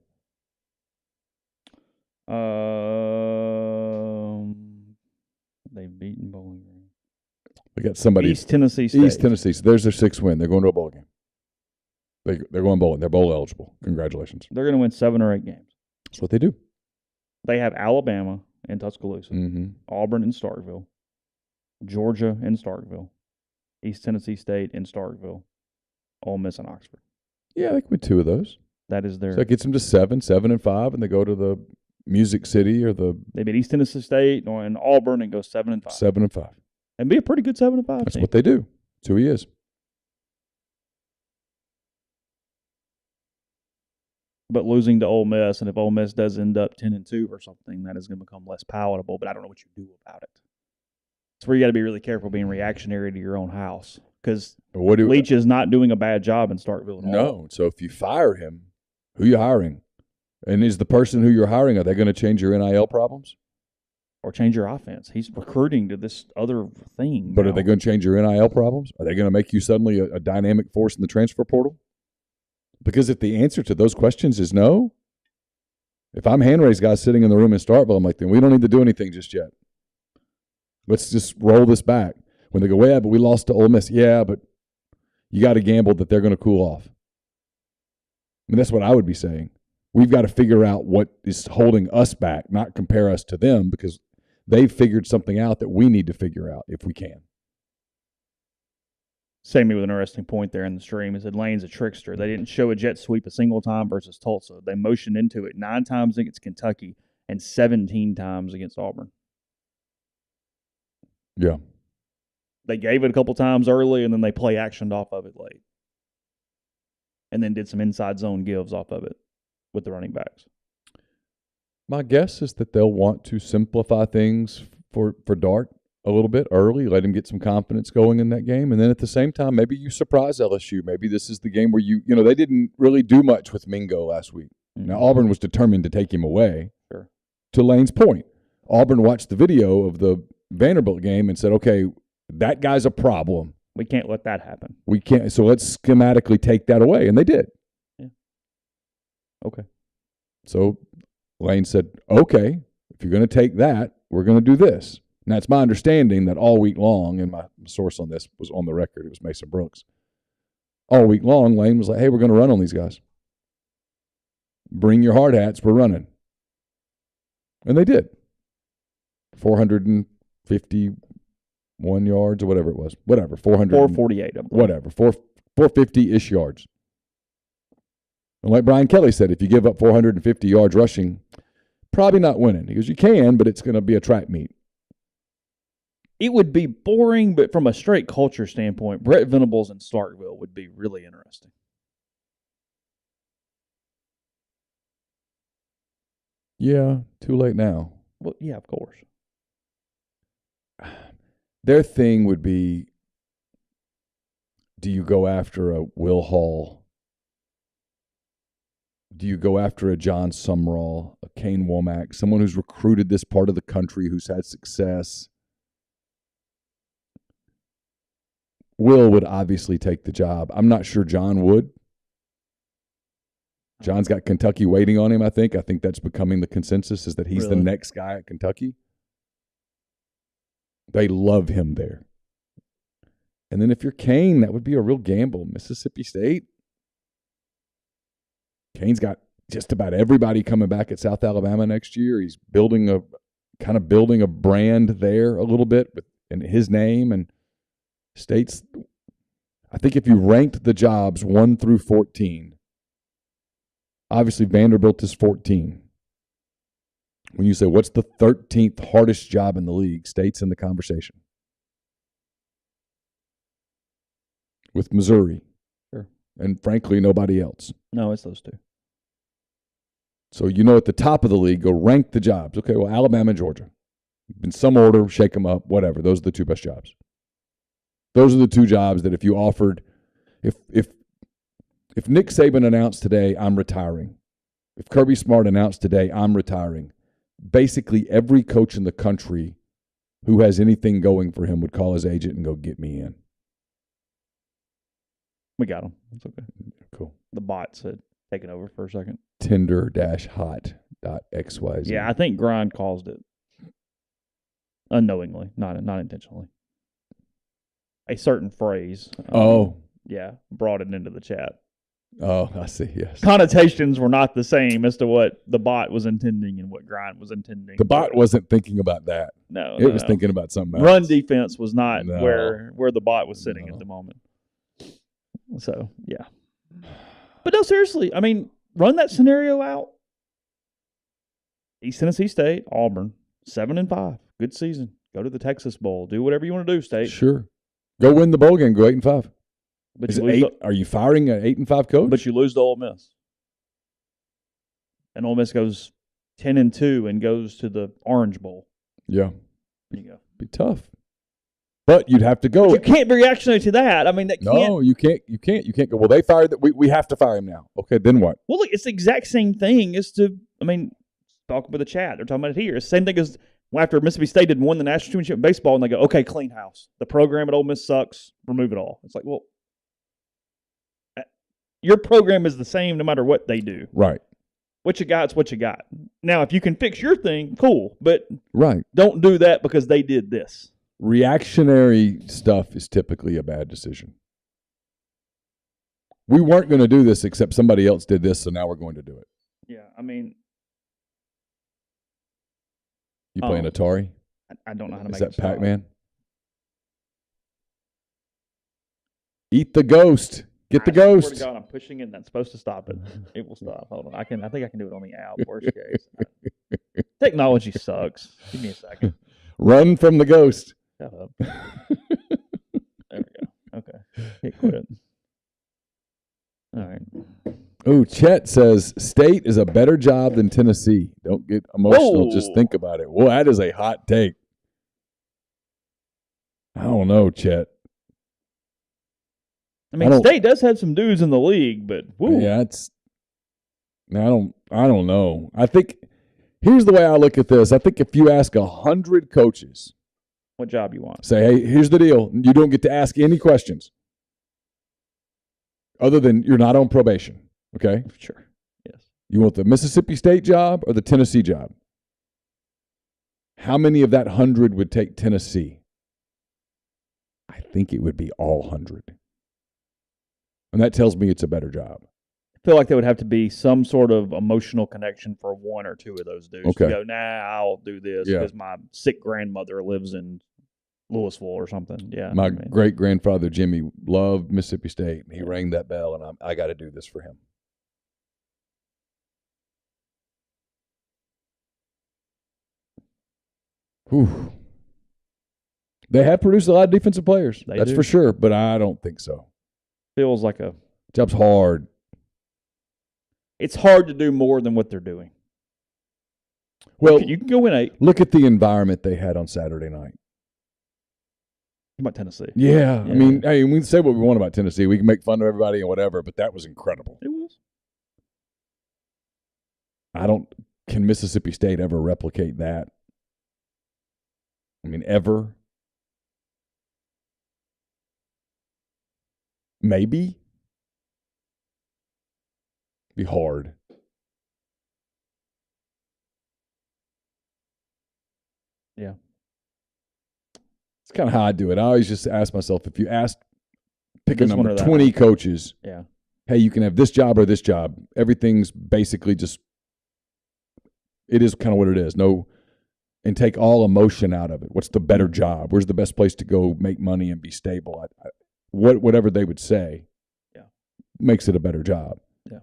They've beaten Bowling Green. They got somebody. East Tennessee State. East Tennessee. So there's their 6th win. They're going to a bowl game. They're going bowling. They're bowl eligible. Congratulations. They're going to win 7 or 8 games. That's what they do. They have Alabama in Tuscaloosa, Auburn in Starkville, Georgia in Starkville, East Tennessee State in Starkville, Ole Miss in Oxford. Yeah, they can win 2 of those. That is their. So that gets them to 7-5, and they go to the Music City or the. They beat East Tennessee State and Auburn and go 7-5. 7-5. And be a pretty good 7-5. That's what they do. That's who he is. But losing to Ole Miss, and if Ole Miss does end up 10-2 or something, that is going to become less palatable. But I don't know what you do about it. It's where you got to be really careful being reactionary to your own house, because Leach is not doing a bad job in Starkville. No. So if you fire him, who are you hiring? And is the person who you're hiring, are they going to change your NIL problems? Or change your offense? He's recruiting to this other thing. But are they going to change your NIL problems? Are they going to make you suddenly a dynamic force in the transfer portal? Because if the answer to those questions is no, if I'm hand-raised guy sitting in the room in Starkville, I'm like, then we don't need to do anything just yet. Let's just roll this back. When they go, well, yeah, but we lost to Ole Miss. Yeah, but you got to gamble that they're going to cool off. I mean, that's what I would be saying. We've got to figure out what is holding us back, not compare us to them, because they've figured something out that we need to figure out if we can. Sammy with an interesting point there in the stream. He said Lane's a trickster. They didn't show a jet sweep a single time versus Tulsa. They motioned into it 9 times against Kentucky and 17 times against Auburn. Yeah. They gave it a couple times early, and then they play actioned off of it late. And then did some inside zone gives off of it with the running backs. My guess is that they'll want to simplify things for Dart a little bit early, let him get some confidence going in that game. And then at the same time, maybe you surprise LSU. Maybe this is the game where they didn't really do much with Mingo last week. Mm-hmm. Now, Auburn was determined to take him away. Sure. To Lane's point, Auburn watched the video of the Vanderbilt game and said, okay, that guy's a problem. We can't let that happen. We can't. So let's schematically take that away. And they did. Yeah. Okay. So Lane said, okay, if you're going to take that, we're going to do this. Now, it's my understanding that all week long, and my source on this was on the record, it was Mason Brooks. All week long, Lane was like, hey, we're going to run on these guys. Bring your hard hats, we're running. And they did. 451 yards or whatever it was. Whatever, 448. Whatever, 450-ish yards. And like Brian Kelly said, if you give up 450 yards rushing, probably not winning. He goes, you can, but it's going to be a track meet. It would be boring, but from a straight culture standpoint, Brett Venables and Starkville would be really interesting. Yeah, too late now. Well, yeah, of course. Their thing would be, do you go after a Will Hall? Do you go after a John Sumrall, a Kane Womack, someone who's recruited this part of the country, who's had success? Will would obviously take the job. I'm not sure John would. John's got Kentucky waiting on him, I think. I think that's becoming the consensus, is that he's the next guy at Kentucky. They love him there. And then if you're Kane, that would be a real gamble. Mississippi State. Kane's got just about everybody coming back at South Alabama next year. He's building a brand there a little bit in his name. And State's, I think if you ranked the jobs 1 through 14, obviously Vanderbilt is 14. When you say what's the 13th hardest job in the league, State's in the conversation. With Missouri. Sure. And frankly, nobody else. No, it's those two. So at the top of the league, go rank the jobs. Okay, well, Alabama and Georgia. In some order, shake them up, whatever. Those are the two best jobs. Those are the two jobs that if you offered, if Nick Saban announced today, I'm retiring. If Kirby Smart announced today, I'm retiring. Basically, every coach in the country who has anything going for him would call his agent and go, get me in. We got him. It's okay. Cool. The bots had taken over for a second. Tinder-hot.xyz. Yeah, I think Grind caused it. Unknowingly, not intentionally. A certain phrase. Brought it into the chat. Oh, I see, yes. Connotations were not the same as to what the bot was intending and what Grind was intending. The bot wasn't thinking about that. No, it was thinking about something else. Run defense was not where the bot was sitting at the moment. So, yeah. But no, seriously, I mean, run that scenario out. East Tennessee State, Auburn, 7-5. Good season. Go to the Texas Bowl. Do whatever you want to do, State. Sure. Go win the bowl game. Go 8-5. But are you firing an 8-5 coach? But you lose to Ole Miss. And Ole Miss goes 10-2 and goes to the Orange Bowl. Yeah. There you go. Be tough. But you'd have to go. But you can't be reactionary to that. I mean, that can't. No, you can't. You can't go, well, they fired that. We have to fire him now. Okay, then what? Well, look, it's the exact same thing as talk about the chat. They're talking about it here. It's the same thing as after Mississippi State had won the national championship in baseball, and they go, okay, clean house. The program at Ole Miss sucks. Remove it all. It's like, well, your program is the same no matter what they do. Right. What you got's what you got. Now, if you can fix your thing, cool. But right, don't do that because they did this. Reactionary stuff is typically a bad decision. We weren't going to do this except somebody else did this, so now we're going to do it. Yeah, I mean. You playing Atari? I don't know how to make it. Is that stop. Pac-Man? Eat the ghost. Get the ghost. I swear to God, I'm pushing it and that's supposed to stop it. It will stop. Hold on. I think I can do it on the app. Worst case. Technology sucks. Give me a second. Run from the ghost. Shut up. There we go. Okay. Hit quit. All right. Ooh, Chet says State is a better job than Tennessee. Don't get emotional. Whoa. Just think about it. Well, that is a hot take. I don't know, Chet. I mean, State does have some dudes in the league, but woo. Yeah, I don't know. I think here's the way I look at this. I think if you ask 100 coaches, What job you want? Say, hey, here's the deal. You don't get to ask any questions other than you're not on probation. Okay? Sure. Yes. You want the Mississippi State job or the Tennessee job? How many of that 100 would take Tennessee? I think it would be all 100. And that tells me it's a better job. I feel like there would have to be some sort of emotional connection for one or two of those dudes Okay. to go, nah, I'll do this because my sick grandmother lives in Louisville or something. Yeah. My great-grandfather, Jimmy, loved Mississippi State. He rang that bell, and I got to do this for him. Whew. They have produced a lot of defensive players. That's for sure, but I don't think so. Feels like a job's hard. It's hard to do more than what they're doing. Well, you can go in 8. Look at the environment they had on Saturday night. About Tennessee. Yeah. I mean, hey, we can say what we want about Tennessee. We can make fun of everybody and whatever, but that was incredible. It was. Can Mississippi State ever replicate that? I mean, ever? Maybe. Be hard. Yeah. It's kind of how I do it. I always just ask myself, if you pick a number, 20 coaches, hey, you can have this job or this job. Everything's basically just, it is kind of what it is. And take all emotion out of it. What's the better job? Where's the best place to go make money and be stable? Whatever they would say makes it a better job. Yeah.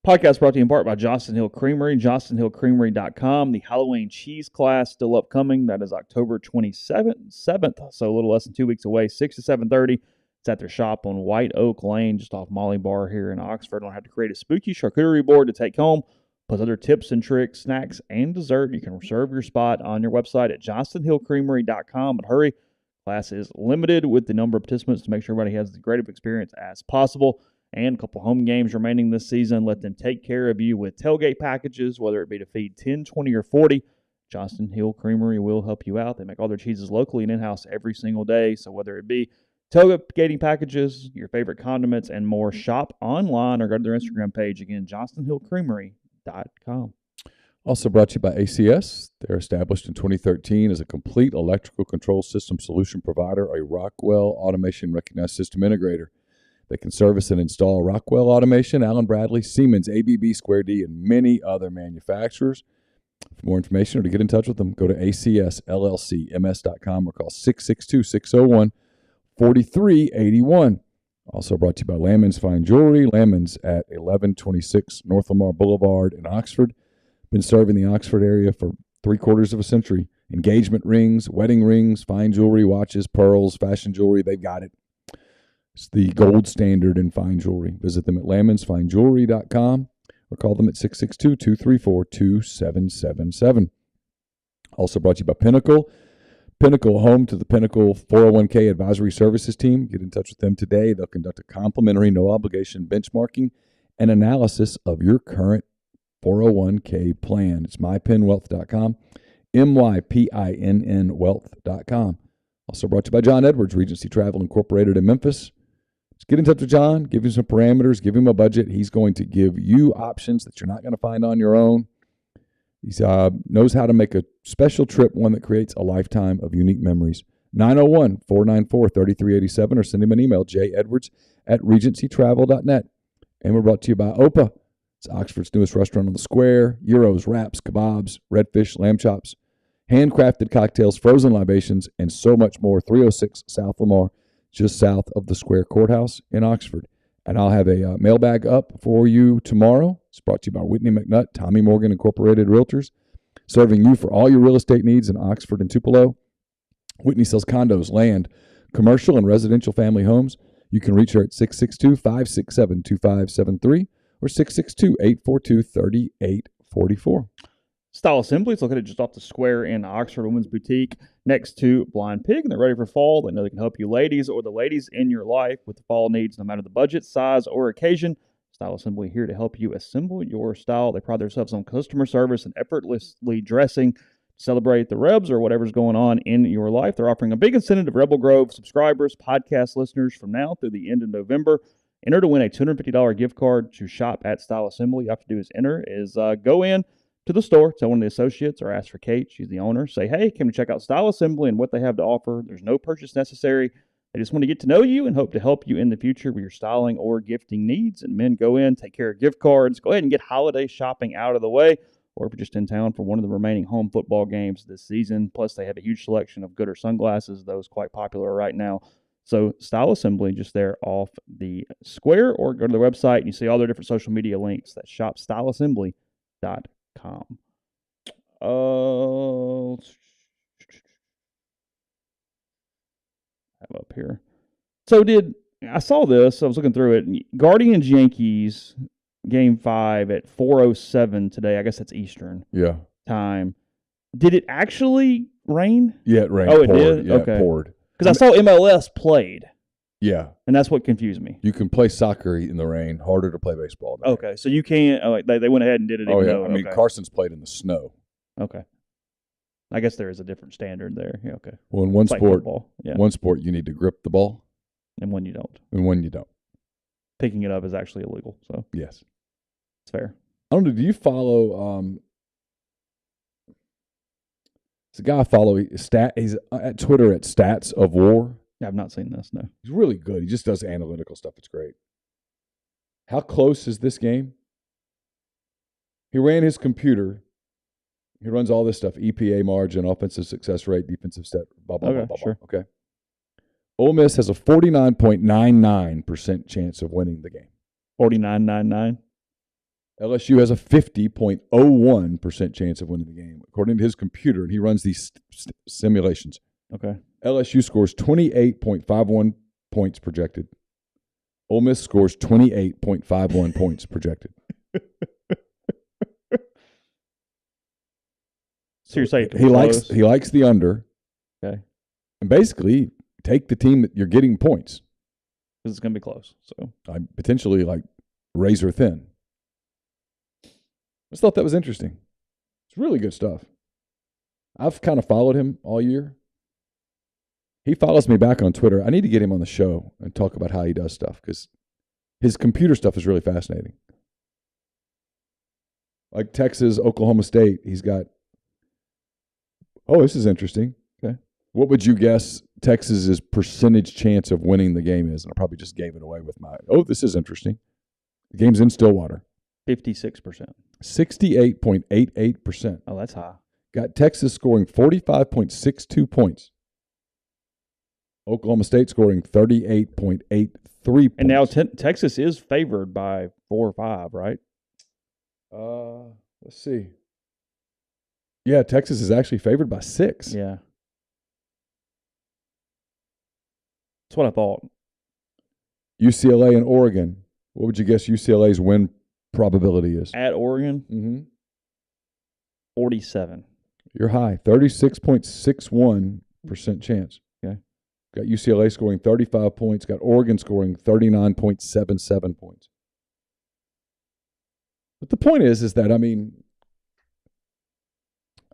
Podcast brought to you in part by Johnston Hill Creamery, johnstonhillcreamery.com. The Halloween cheese class still upcoming. That is October 27th, so a little less than 2 weeks away, 6 to 7:30. It's at their shop on White Oak Lane, just off Molly Bar here in Oxford. Don't have to create a spooky charcuterie board to take home. Plus other tips and tricks, snacks, and dessert. You can reserve your spot on your website at johnstonhillcreamery.com. But hurry, class is limited with the number of participants to make sure everybody has the greatest experience as possible. And a couple home games remaining this season. Let them take care of you with tailgate packages, whether it be to feed 10, 20, or 40. Johnston Hill Creamery will help you out. They make all their cheeses locally and in-house every single day. So whether it be tailgating packages, your favorite condiments, and more, shop online or go to their Instagram page. Again, johnstonhillcreamery.com. Also brought to you by ACS. They're established in 2013 as a complete electrical control system solution provider, a Rockwell Automation recognized system integrator. They can service and install Rockwell Automation, Allen Bradley, Siemens, ABB, Square D, and many other manufacturers. For more information or to get in touch with them, go to acsllcms.com or call 662-601-4381. Also brought to you by Lamons Fine Jewelry. Lamons at 1126 North Lamar Boulevard in Oxford. Been serving the Oxford area for 3/4 of a century. Engagement rings, wedding rings, fine jewelry, watches, pearls, fashion jewelry. They've got it. It's the gold standard in fine jewelry. Visit them at lamonsfinejewelry.com or call them at 662-234-2777. Also brought to you by Pinnacle. Pinnacle, home to the Pinnacle 401k Advisory Services team. Get in touch with them today. They'll conduct a complimentary, no-obligation benchmarking and analysis of your current 401k plan. It's mypinwealth.com, MYPINN wealth.com. Also brought to you by John Edwards, Regency Travel Incorporated in Memphis. Just get in touch with John, give him some parameters, give him a budget. He's going to give you options that you're not going to find on your own. He knows how to make a special trip, one that creates a lifetime of unique memories. 901-494-3387 or send him an email, j.edwards@regencytravel.net. And we're brought to you by OPA. It's Oxford's newest restaurant on the square. Gyros, wraps, kebabs, redfish, lamb chops, handcrafted cocktails, frozen libations, and so much more. 306 South Lamar, just south of the Square Courthouse in Oxford. And I'll have a mailbag up for you tomorrow. It's brought to you by Whitney McNutt, Tommy Morgan Incorporated Realtors, serving you for all your real estate needs in Oxford and Tupelo. Whitney sells condos, land, commercial, and residential family homes. You can reach her at 662-567-2573 or 662-842-3844. Style Assembly is located just off the square in Oxford Women's Boutique next to Blind Pig, and they're ready for fall. They know they can help you ladies or the ladies in your life with the fall needs, no matter the budget, size, or occasion. Style Assembly here to help you assemble your style. They pride themselves on customer service and effortlessly dressing celebrate the Rebs or whatever's going on in your life. They're offering a big incentive to Rebel Grove subscribers, podcast listeners from now through the end of November. Enter to win a $250 gift card to shop at Style Assembly. All you have to do is go in to the store, tell one of the associates, or ask for Kate. She's the owner. Say, hey, come to check out Style Assembly and what they have to offer. There's no purchase necessary. They just want to get to know you and hope to help you in the future with your styling or gifting needs. And men, go in, take care of gift cards. Go ahead and get holiday shopping out of the way. Or if you're just in town for one of the remaining home football games this season. Plus, they have a huge selection of Gooder sunglasses, those quite popular right now. So, Style Assembly, just there off the square, or go to their website and you see all their different social media links. That's shopstyleassembly.com. Have up here. So, I saw this. I was looking through it. Guardians Yankees. Game 5 at 4:07 today. I guess that's Eastern time. Did it actually rain? Yeah, it rained. Oh, it did? Yeah, okay. It poured. Because I saw MLS played. Yeah. And that's what confused me. You can play soccer in the rain. Harder to play baseball. Okay, so you can't. They went ahead and did it. Oh, yeah. Though, I mean, Carson's played in the snow. Okay. I guess there is a different standard there. Yeah, okay. Well, in one sport, yeah. one sport, you need to grip the ball. And one you don't. And one you don't. Picking it up is actually illegal. So yes. It's fair. I don't know. Do you follow? It's a guy I follow. He's at Twitter at Stats of War. Yeah, I've not seen this. No, he's really good. He just does analytical stuff. It's great. How close is this game? He ran his computer. He runs all this stuff: EPA margin, offensive success rate, defensive set, blah blah blah blah. Sure. Okay. Ole Miss has a 49.99% chance of winning the game. 49.99. LSU has a 50.01% chance of winning the game, according to his computer, and he runs these simulations. Okay. LSU scores 28.51 points projected. Ole Miss scores 28.51 points projected. So you're saying he likes the under. Okay. And basically, take the team that you're getting points. Because it's going to be close. So potentially like razor thin. I just thought that was interesting. It's really good stuff. I've kind of followed him all year. He follows me back on Twitter. I need to get him on the show and talk about how he does stuff because his computer stuff is really fascinating. Like Texas, Oklahoma State, he's got, this is interesting. Okay. What would you guess Texas's percentage chance of winning the game is? And I probably just gave it away with my, this is interesting. The game's in Stillwater. 56%. 68.88%. Oh, that's high. Got Texas scoring 45.62 points. Oklahoma State scoring 38.83 points. And now Texas is favored by 4 or 5, right? Let's see. Yeah, Texas is actually favored by 6. Yeah. That's what I thought. UCLA and Oregon. What would you guess UCLA's win probability is? At Oregon? Mm-hmm. 47. You're high. 36.61% chance. Okay. Got UCLA scoring 35 points. Got Oregon scoring 39.77 points. But the point is that, I mean,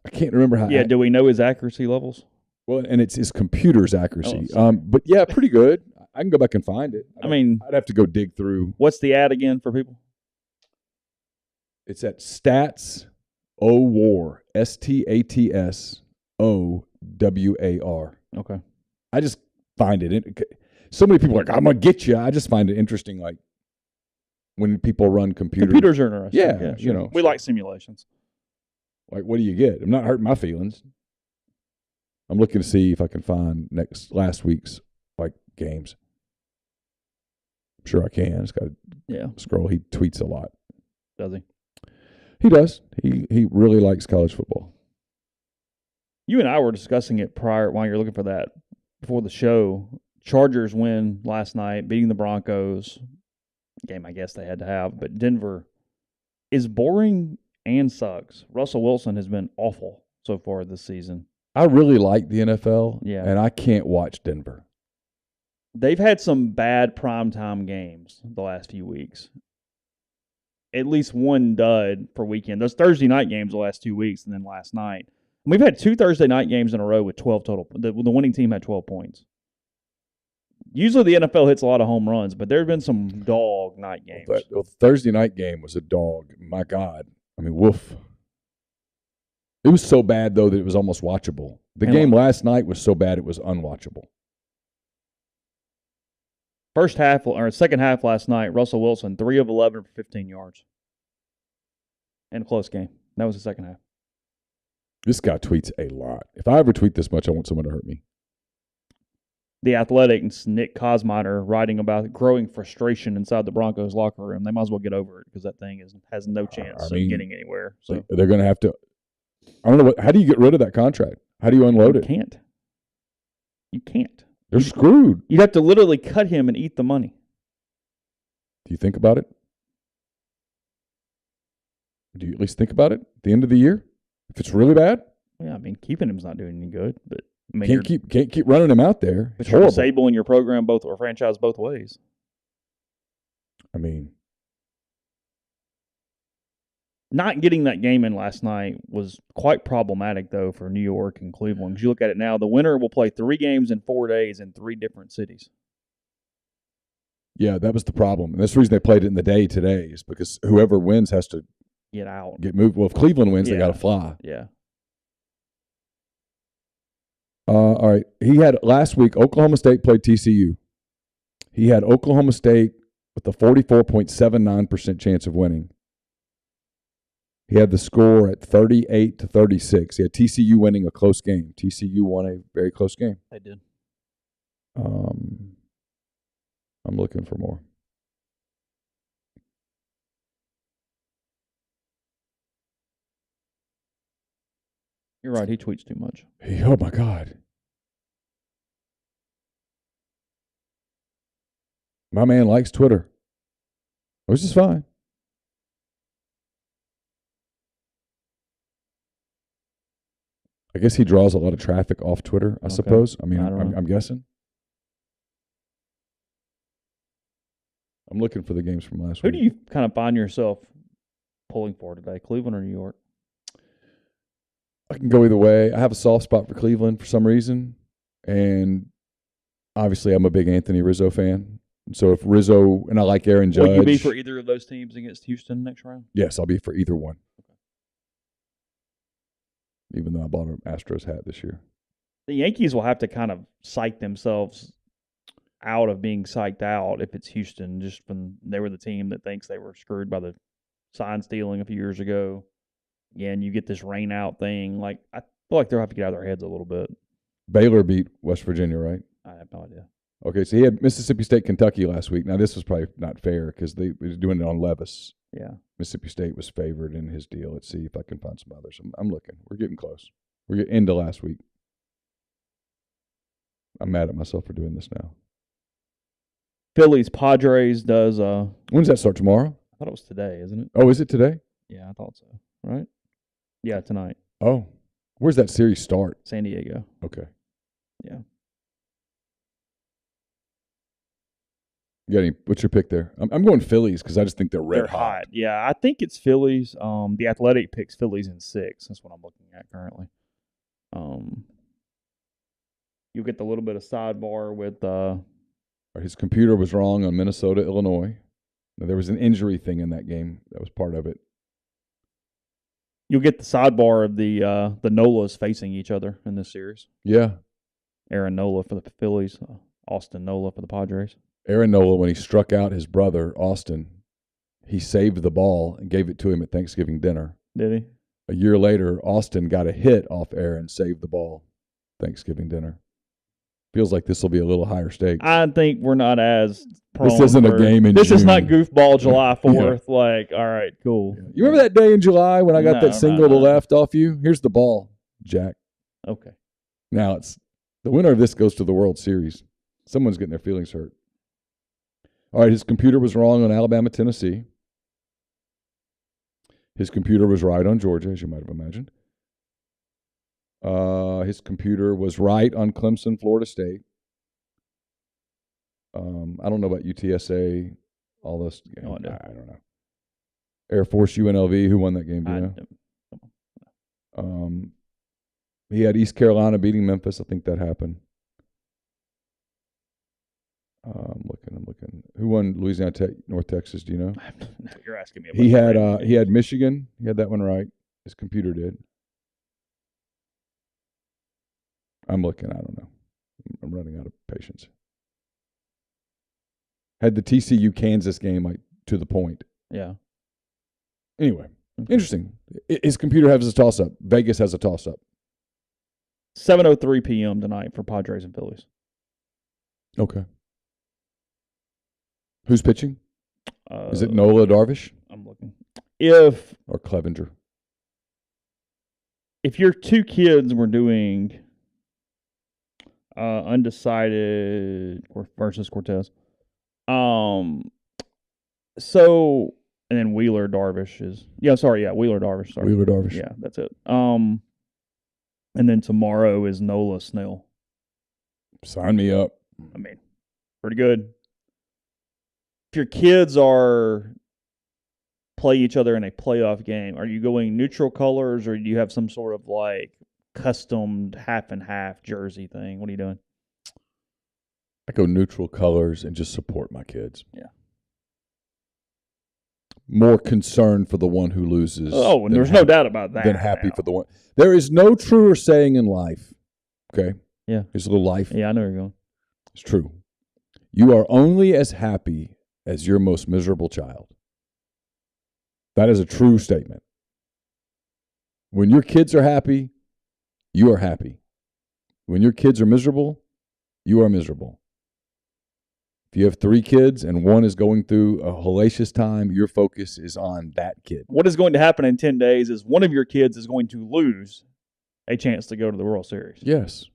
I can't remember how. Yeah, do we know his accuracy levels? Well, and it's his computer's accuracy. Oh, but yeah, pretty good. I can go back and find it. I mean, I'd have to go dig through. What's the ad again for people? It's at Stats O War. STATSOWAR. Okay. I just find it. So many people are like, I'm going to get you. I just find it interesting, like, when people run computers. Computers are interesting. Yeah, sure. you know. We like simulations. Like, what do you get? I'm not hurting my feelings. I'm looking to see if I can find last week's, like, games. I'm sure I can. I just got to scroll. He tweets a lot. Does he? He does. He really likes college football. You and I were discussing it prior while you're looking for that before the show. Chargers win last night, beating the Broncos. Game I guess they had to have, but Denver is boring and sucks. Russell Wilson has been awful so far this season. I really like the NFL, yeah, and I can't watch Denver. They've had some bad primetime games the last few weeks. At least one dud per weekend. Those Thursday night games the last 2 weeks, and then last night. We've had 2 Thursday night games in a row with 12 total. The winning team had 12 points. Usually the NFL hits a lot of home runs, but there have been some dog night games. The Thursday night game was a dog. My God. I mean, woof. It was so bad, though, that it was almost watchable. The game last night was so bad it was unwatchable. Second half last night, Russell Wilson, 3 of 11 for 15 yards. In a close game. That was the second half. This guy tweets a lot. If I ever tweet this much, I want someone to hurt me. The Athletic's Nick Kosmider writing about growing frustration inside the Broncos locker room. They might as well get over it because that thing has no chance of getting anywhere. So they're going to have to. I don't know. How do you get rid of that contract? How do you unload it? You can't. They're screwed. You'd have to literally cut him and eat the money. Do you think about it? Do you at least think about it at the end of the year? If it's really bad? Yeah, I mean, keeping him's not doing any good, but I mean, can't keep running him out there. It's horrible. Disabling your program or franchise both ways. I mean, not getting that game in last night was quite problematic, though, for New York and Cleveland. Because you look at it now, the winner will play 3 games in 4 days in 3 different cities. Yeah, that was the problem. And that's the reason they played it in the day today is because whoever wins has to get out. Get moved. Well, if Cleveland wins, they got to fly. Yeah. All right. He had last week, Oklahoma State played TCU. He had Oklahoma State with a 44.79% chance of winning. He had the score at 38-36. He had TCU winning a close game. TCU won a very close game. They did. I'm looking for more. You're right. He tweets too much. Oh, my God. My man likes Twitter, which is fine. I guess he draws a lot of traffic off Twitter, I suppose. I mean, I'm guessing. I'm looking for the games from last week. Who do you kind of find yourself pulling for today, Cleveland or New York? I can go either way. I have a soft spot for Cleveland for some reason. And obviously, I'm a big Anthony Rizzo fan. So if Rizzo, and I like Aaron Judge. Will you be for either of those teams against Houston next round? Yes, I'll be for either one. Okay. Even though I bought an Astros hat this year. The Yankees will have to kind of psych themselves out of being psyched out if it's Houston, just when they were the team that thinks they were screwed by the sign stealing a few years ago. Again, you get this rain out thing. Like, I feel like they'll have to get out of their heads a little bit. Baylor beat West Virginia, right? I have no idea. Okay, so he had Mississippi State, Kentucky last week. Now, this was probably not fair because they were doing it on Levis. Yeah. Mississippi State was favored in his deal. Let's see if I can find some others. I'm looking. We're getting close. We're getting into last week. I'm mad at myself for doing this now. Phillies, Padres does. When does that start? Tomorrow? I thought it was today, isn't it? Oh, is it today? Yeah, I thought so. Right? Yeah, tonight. Oh. Where's that series start? San Diego. Okay. Yeah. What's your pick there? I'm going Phillies because I just think they're red hot. Yeah, I think it's Phillies. The Athletic picks Phillies in 6. That's what I'm looking at currently. You'll get the little bit of sidebar with his computer was wrong on Minnesota, Illinois. Now, there was an injury thing in that game. That was part of it. You'll get the sidebar of the Nolas facing each other in this series. Yeah. Aaron Nola for the Phillies, Austin Nola for the Padres. Aaron Nola, when he struck out his brother, Austin, he saved the ball and gave it to him at Thanksgiving dinner. Did he? A year later, Austin got a hit off Aaron, saved the ball, Thanksgiving dinner. Feels like this will be a little higher stakes. I think we're not as prone. This isn't a game in This June. is not goofball July 4th. Yeah. Like, all right, cool. Yeah. You remember that day in July when I got that single to left off you? Here's the ball, Jack. Okay. Now, it's the winner of this goes to the World Series. Someone's getting their feelings hurt. All right, his computer was wrong on Alabama, Tennessee. His computer was right on Georgia, as you might have imagined. His computer was right on Clemson, Florida State. I don't know about UTSA, all this. No, I don't know. Air Force, UNLV, who won that game? Do you know? He had East Carolina beating Memphis. I think that happened. I'm looking. Who won Louisiana Tech, North Texas? Do you know? You're asking me about He had Michigan. He had that one right. His computer did. I'm looking. I don't know. I'm running out of patience. Had the TCU Kansas game like to the point. Yeah. Anyway, interesting. His computer has a toss up. Vegas has a toss up. 7:03 p.m. tonight for Padres and Phillies. Okay. Who's pitching? Is it Nola Darvish? I'm looking. Or Clevenger? If your two kids were doing undecided versus Cortez, so and then Wheeler Darvish is Wheeler Darvish. Sorry. Wheeler Darvish. Yeah, that's it. And then tomorrow is Nola Snell. Sign me up. I mean, pretty good. If your kids play each other in a playoff game, are you going neutral colors or do you have some sort of like custom half and half jersey thing? What are you doing? I go neutral colors and just support my kids. Yeah. More concerned for the one who loses. Oh, and there's no doubt about that. Than happy for the one. There is no truer saying in life. Okay? Yeah. Here's a little life. Yeah, I know where you're going. It's true. You are only as happy as your most miserable child. That is a true statement. When your kids are happy, you are happy. When your kids are miserable, you are miserable. If you have 3 kids and one is going through a hellacious time, your focus is on that kid. What is going to happen in 10 days is one of your kids is going to lose a chance to go to the World Series. Yes.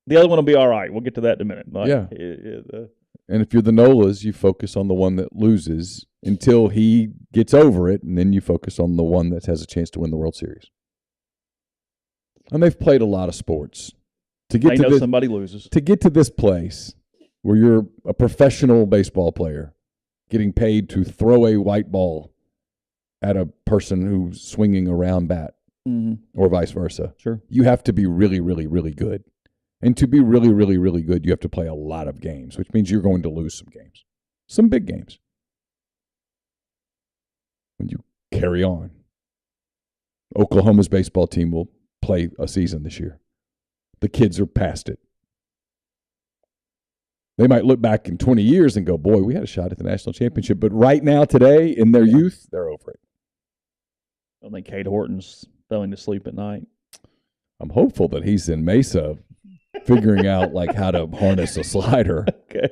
The other one will be all right. We'll get to that in a minute. Like, yeah. And if you're the Nolas, you focus on the one that loses until he gets over it, and then you focus on the one that has a chance to win the World Series. And they've played a lot of sports. Somebody loses. To get to this place where you're a professional baseball player getting paid to throw a white ball at a person who's swinging a round bat, or vice versa. Sure. You have to be really, really, really good. And to be really, really, really good, you have to play a lot of games, which means you're going to lose some games, some big games. When you carry on, Oklahoma's baseball team will play a season this year. The kids are past it. They might look back in 20 years and go, boy, we had a shot at the national championship. But right now, today, in their youth, they're over it. I think Cade Horton's failing to sleep at night. I'm hopeful that he's in Mesa figuring out like how to harness a slider. Okay.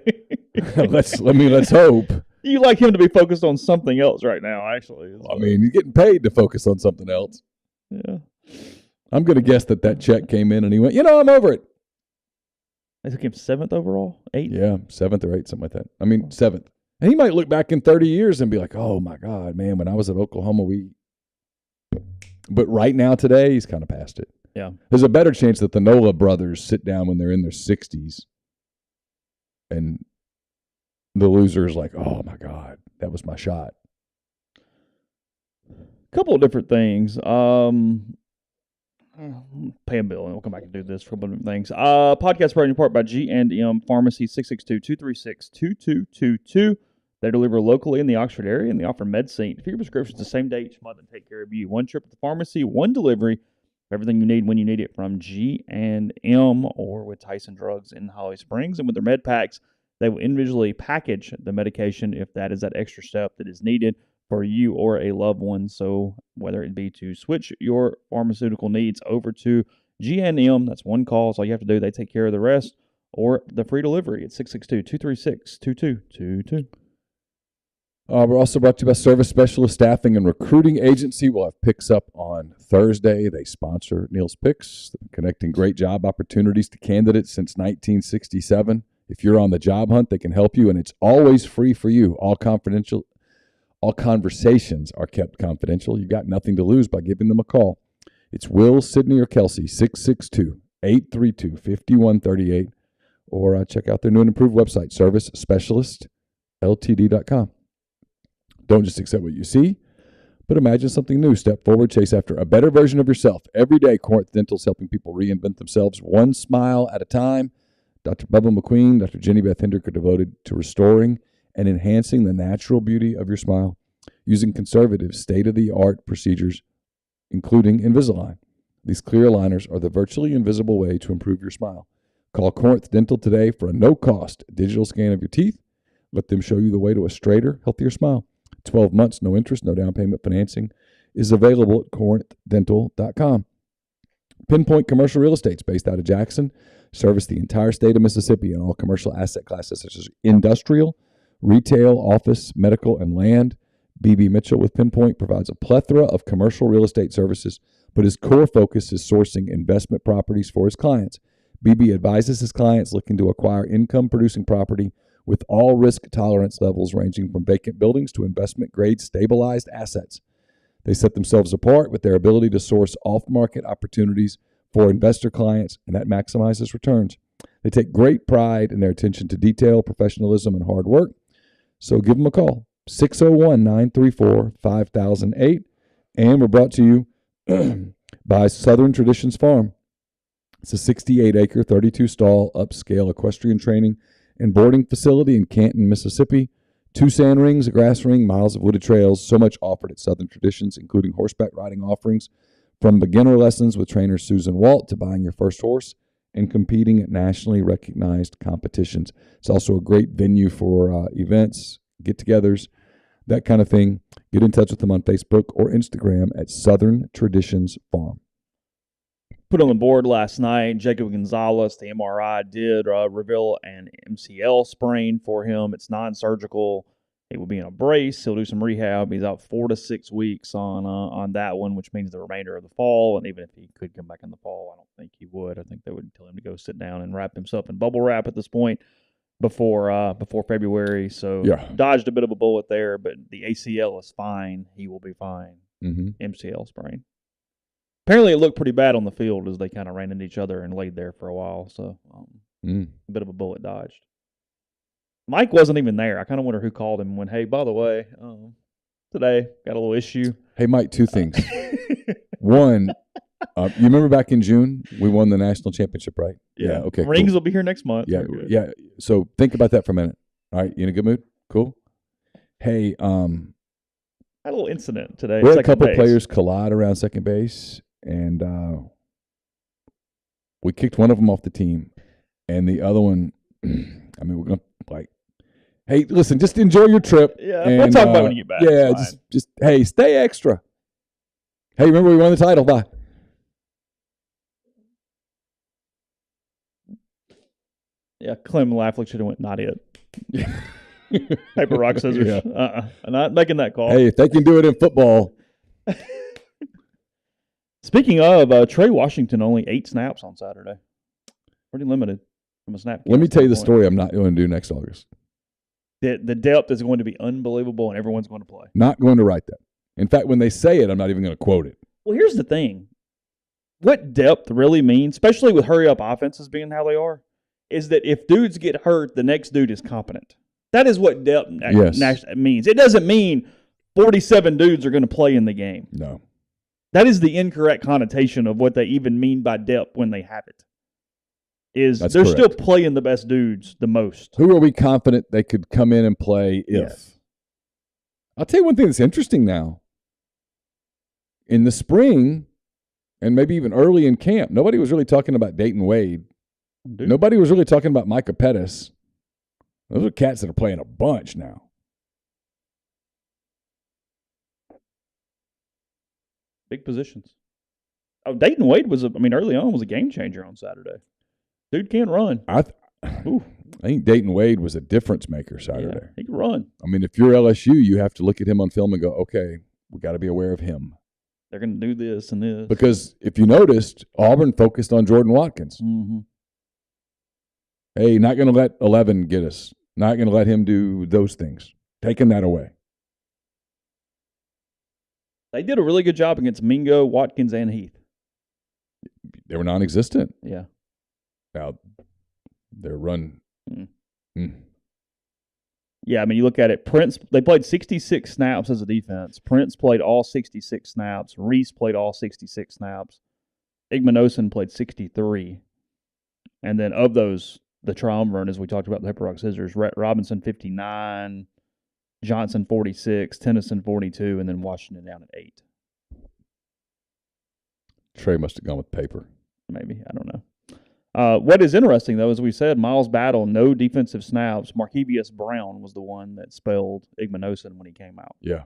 let's hope. You like him to be focused on something else right now, actually. I mean, he's getting paid to focus on something else. Yeah. I'm going to guess that check came in and he went, I'm over it. They took him 7th overall? 8th? Yeah, 7th or 8th, something like that. I mean, 7th. And he might look back in 30 years and be like, oh, my God, man, when I was at Oklahoma, But right now, today, he's kind of past it. Yeah. There's a better chance that the Nola brothers sit down when they're in their 60s and the loser is like, oh, my God, that was my shot. A couple of different things. Pay a bill, and we'll come back and do this for a couple of different things. Podcast brought in part by G&M Pharmacy, 662-236-2222. They deliver locally in the Oxford area, and they offer MedSync. For your prescriptions the same day each month and take care of you. One trip to the pharmacy, one delivery. Everything you need when you need it from G&M or with Tyson Drugs in Holly Springs. And with their med packs, they will individually package the medication if that is that extra step that is needed for you or a loved one. So whether it be to switch your pharmaceutical needs over to G&M, that's one call. That's all you have to do. They take care of the rest. Or the free delivery at 662-236-2222. We're also brought to you by Service Specialist Staffing and Recruiting Agency. We'll have picks up on Thursday. They sponsor Neal's Picks, connecting great job opportunities to candidates since 1967. If you're on the job hunt, they can help you, and it's always free for you. All confidential. All conversations are kept confidential. You've got nothing to lose by giving them a call. It's Will, Sydney, or Kelsey, 662-832-5138. Or check out their new and improved website, servicespecialistltd.com. Don't just accept what you see, But imagine something new. Step forward, chase after a better version of yourself. Every day, Corinth Dental is helping people reinvent themselves one smile at a time. Dr. Bubba McQueen, Dr. Jenny Beth Hendrick are devoted to restoring and enhancing the natural beauty of your smile using conservative, state-of-the-art procedures, including Invisalign. These clear aligners are the virtually invisible way to improve your smile. Call Corinth Dental today for a no-cost digital scan of your teeth. Let them show you the way to a straighter, healthier smile. 12 months, no interest, no down payment financing is available at corinthdental.com. Pinpoint Commercial Real Estate is based out of Jackson. Service the entire state of Mississippi in all commercial asset classes such as industrial, retail, office, medical, and land. B.B. Mitchell with Pinpoint provides a plethora of commercial real estate services, but his core focus is sourcing investment properties for his clients. BB advises his clients looking to acquire income-producing property with all risk tolerance levels ranging from vacant buildings to investment-grade stabilized assets. They set themselves apart with their ability to source off-market opportunities for investor clients, and that maximizes returns. They take great pride in their attention to detail, professionalism, and hard work. So give them a call, 601-934-5008. And we're brought to you by Southern Traditions Farm. It's a 68-acre, 32-stall, upscale equestrian training and boarding facility in Canton, Mississippi. 2 sand rings, a grass ring, miles of wooded trails, so much offered at Southern Traditions, including horseback riding offerings from beginner lessons with trainer Susan Walt to buying your first horse and competing at nationally recognized competitions. It's also a great venue for events, get-togethers, that kind of thing. Get in touch with them on Facebook or Instagram at Southern Traditions Farm. Put on the board last night, Jacob Gonzalez, the MRI did reveal an MCL sprain for him. It's non-surgical. It will be in a brace. He'll do some rehab. He's out 4 to 6 weeks on that one, which means the remainder of the fall. And even if he could come back in the fall, I don't think he would. I think they would tell him to go sit down and wrap himself in bubble wrap at this point before February. So dodged a bit of a bullet there, but the ACL is fine. He will be fine. MCL sprain. Apparently, it looked pretty bad on the field as they kind of ran into each other and laid there for a while. So, a bit of a bullet dodged. Mike wasn't even there. I kind of wonder who called him and went, hey, by the way, today got a little issue. Hey, Mike, 2 things. One, you remember back in June, we won the national championship, right? Yeah. Okay. Rings will be here next month. Yeah. Yeah. So think about that for a minute. All right. You in a good mood? Cool. Hey, had a little incident today. We had a couple players collide around second base. And we kicked one of them off the team. And the other one, I mean, we're going to, like, hey, listen, just enjoy your trip. Yeah, and, we'll talk about it when you get back. Yeah, just, hey, stay extra. Hey, remember we won the title. Bye. Yeah, Clem Lafflick should have went, not it. Paper, rock, scissors. Yeah. I'm not making that call. Hey, if they can do it in football. Speaking of, Trey Washington only 8 snaps on Saturday. Pretty limited from a snap. Let me tell you the story I'm not going to do next August. The depth is going to be unbelievable, and everyone's going to play. Not going to write that. In fact, when they say it, I'm not even going to quote it. Well, here's the thing. What depth really means, especially with hurry-up offenses being how they are, is that if dudes get hurt, the next dude is competent. That is what depth means. It doesn't mean 47 dudes are going to play in the game. No. That is the incorrect connotation of what they even mean by depth when they have it. They're correct. Still playing the best dudes the most. Who are we confident they could come in and play if? Yes. I'll tell you one thing that's interesting now. In the spring, and maybe even early in camp, nobody was really talking about Dayton Wade. Dude. Nobody was really talking about Micah Pettis. Those are cats that are playing a bunch now. Big positions. Oh, Dayton Wade early on was a game changer on Saturday. Dude can run. I think Dayton Wade was a difference maker Saturday. Yeah, he can run. I mean, if you're LSU, you have to look at him on film and go, okay, we got to be aware of him. They're going to do this and this. Because if you noticed, Auburn focused on Jordan Watkins. Mm-hmm. Hey, not going to let 11 get us. Not going to let him do those things. Taking that away. They did a really good job against Mingo, Watkins, and Heath. They were non-existent. Yeah. Now, their run. You Yeah, I mean, you look at it. They played 66 snaps as a defense. Prince played all 66 snaps. Reese played all 66 snaps. Igmanosin played 63. And then of those, the triumvirate, as we talked about, the Hipper Rock Scissors, Rhett Robinson 59, Johnson 46, Tennyson 42, and then Washington down at 8. Trey must have gone with paper. Maybe. I don't know. What is interesting, though, as we said, Miles Battle, no defensive snaps. Markevius Brown was the one that spelled Igmanosin when he came out. Yeah.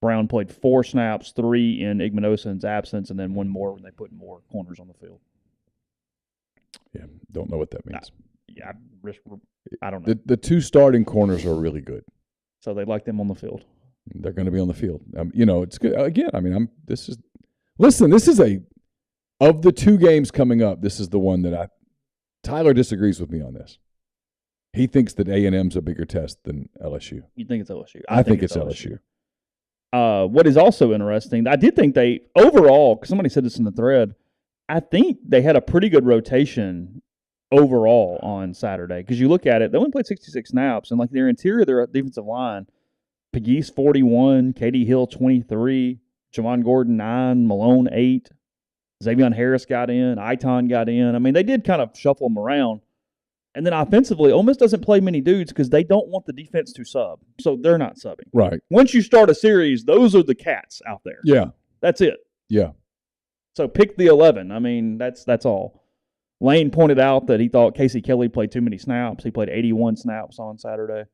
Brown played 4 snaps, 3 in Igmanosin's absence, and then 1 more when they put more corners on the field. Yeah, don't know what that means. I don't know. The 2 starting corners are really good. So they like them on the field. They're going to be on the field. It's good. Again, I mean, this is of the 2 games coming up, this is the one that Tyler disagrees with me on this. He thinks that A&M's a bigger test than LSU. You think it's LSU? I think it's LSU. What is also interesting, I did think they, overall, because somebody said this in the thread, I think they had a pretty good rotation overall on Saturday. Because you look at it, they only played 66 snaps, and like their interior, their defensive line, Pegues 41, Katie Hill 23, Javon Gordon 9, Malone 8, Xavion Harris got in, Iton got in. I mean, they did kind of shuffle them around. And then offensively, Ole Miss doesn't play many dudes because they don't want the defense to sub. So they're not subbing. Right. Once you start a series, those are the cats out there. Yeah. That's it. Yeah. So pick the 11. I mean, that's all. Lane pointed out that he thought Casey Kelly played too many snaps. He played 81 snaps on Saturday.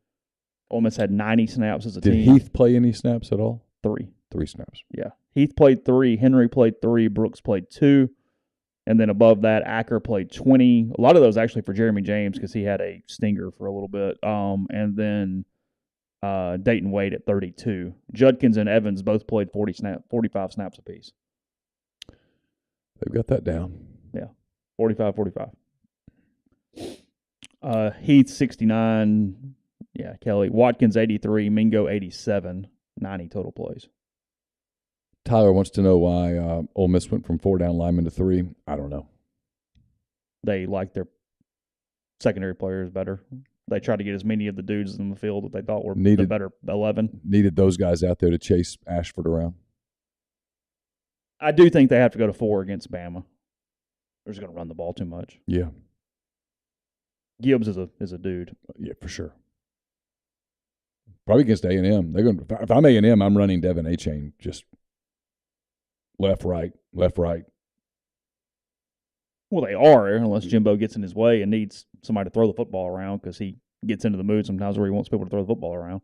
Ole Miss had 90 snaps as a team. Did Heath play any snaps at all? 3. 3 snaps. Yeah. Heath played 3. Henry played 3. Brooks played 2. And then above that, Acker played 20. A lot of those actually for Jeremy James because he had a stinger for a little bit. And then Dayton Wade at 32. Judkins and Evans both played 45 snaps apiece. They've got that down. Yeah, 45. Heath 69. Yeah, Kelly. Watkins 83. Mingo 87. 90 total plays. Tyler wants to know why Ole Miss went from 4 down linemen to 3. I don't know. They like their secondary players better. They tried to get as many of the dudes in the field that they thought were the better 11. Needed those guys out there to chase Ashford around. I do think they have to go to 4 against Bama. They're just going to run the ball too much. Yeah. Gibbs is a dude. Yeah, for sure. Probably against A&M. They're going. If I'm A&M, I'm running Devin A-Chain just left, right. Well, they are, unless Jimbo gets in his way and needs somebody to throw the football around because he gets into the mood sometimes where he wants people to throw the football around.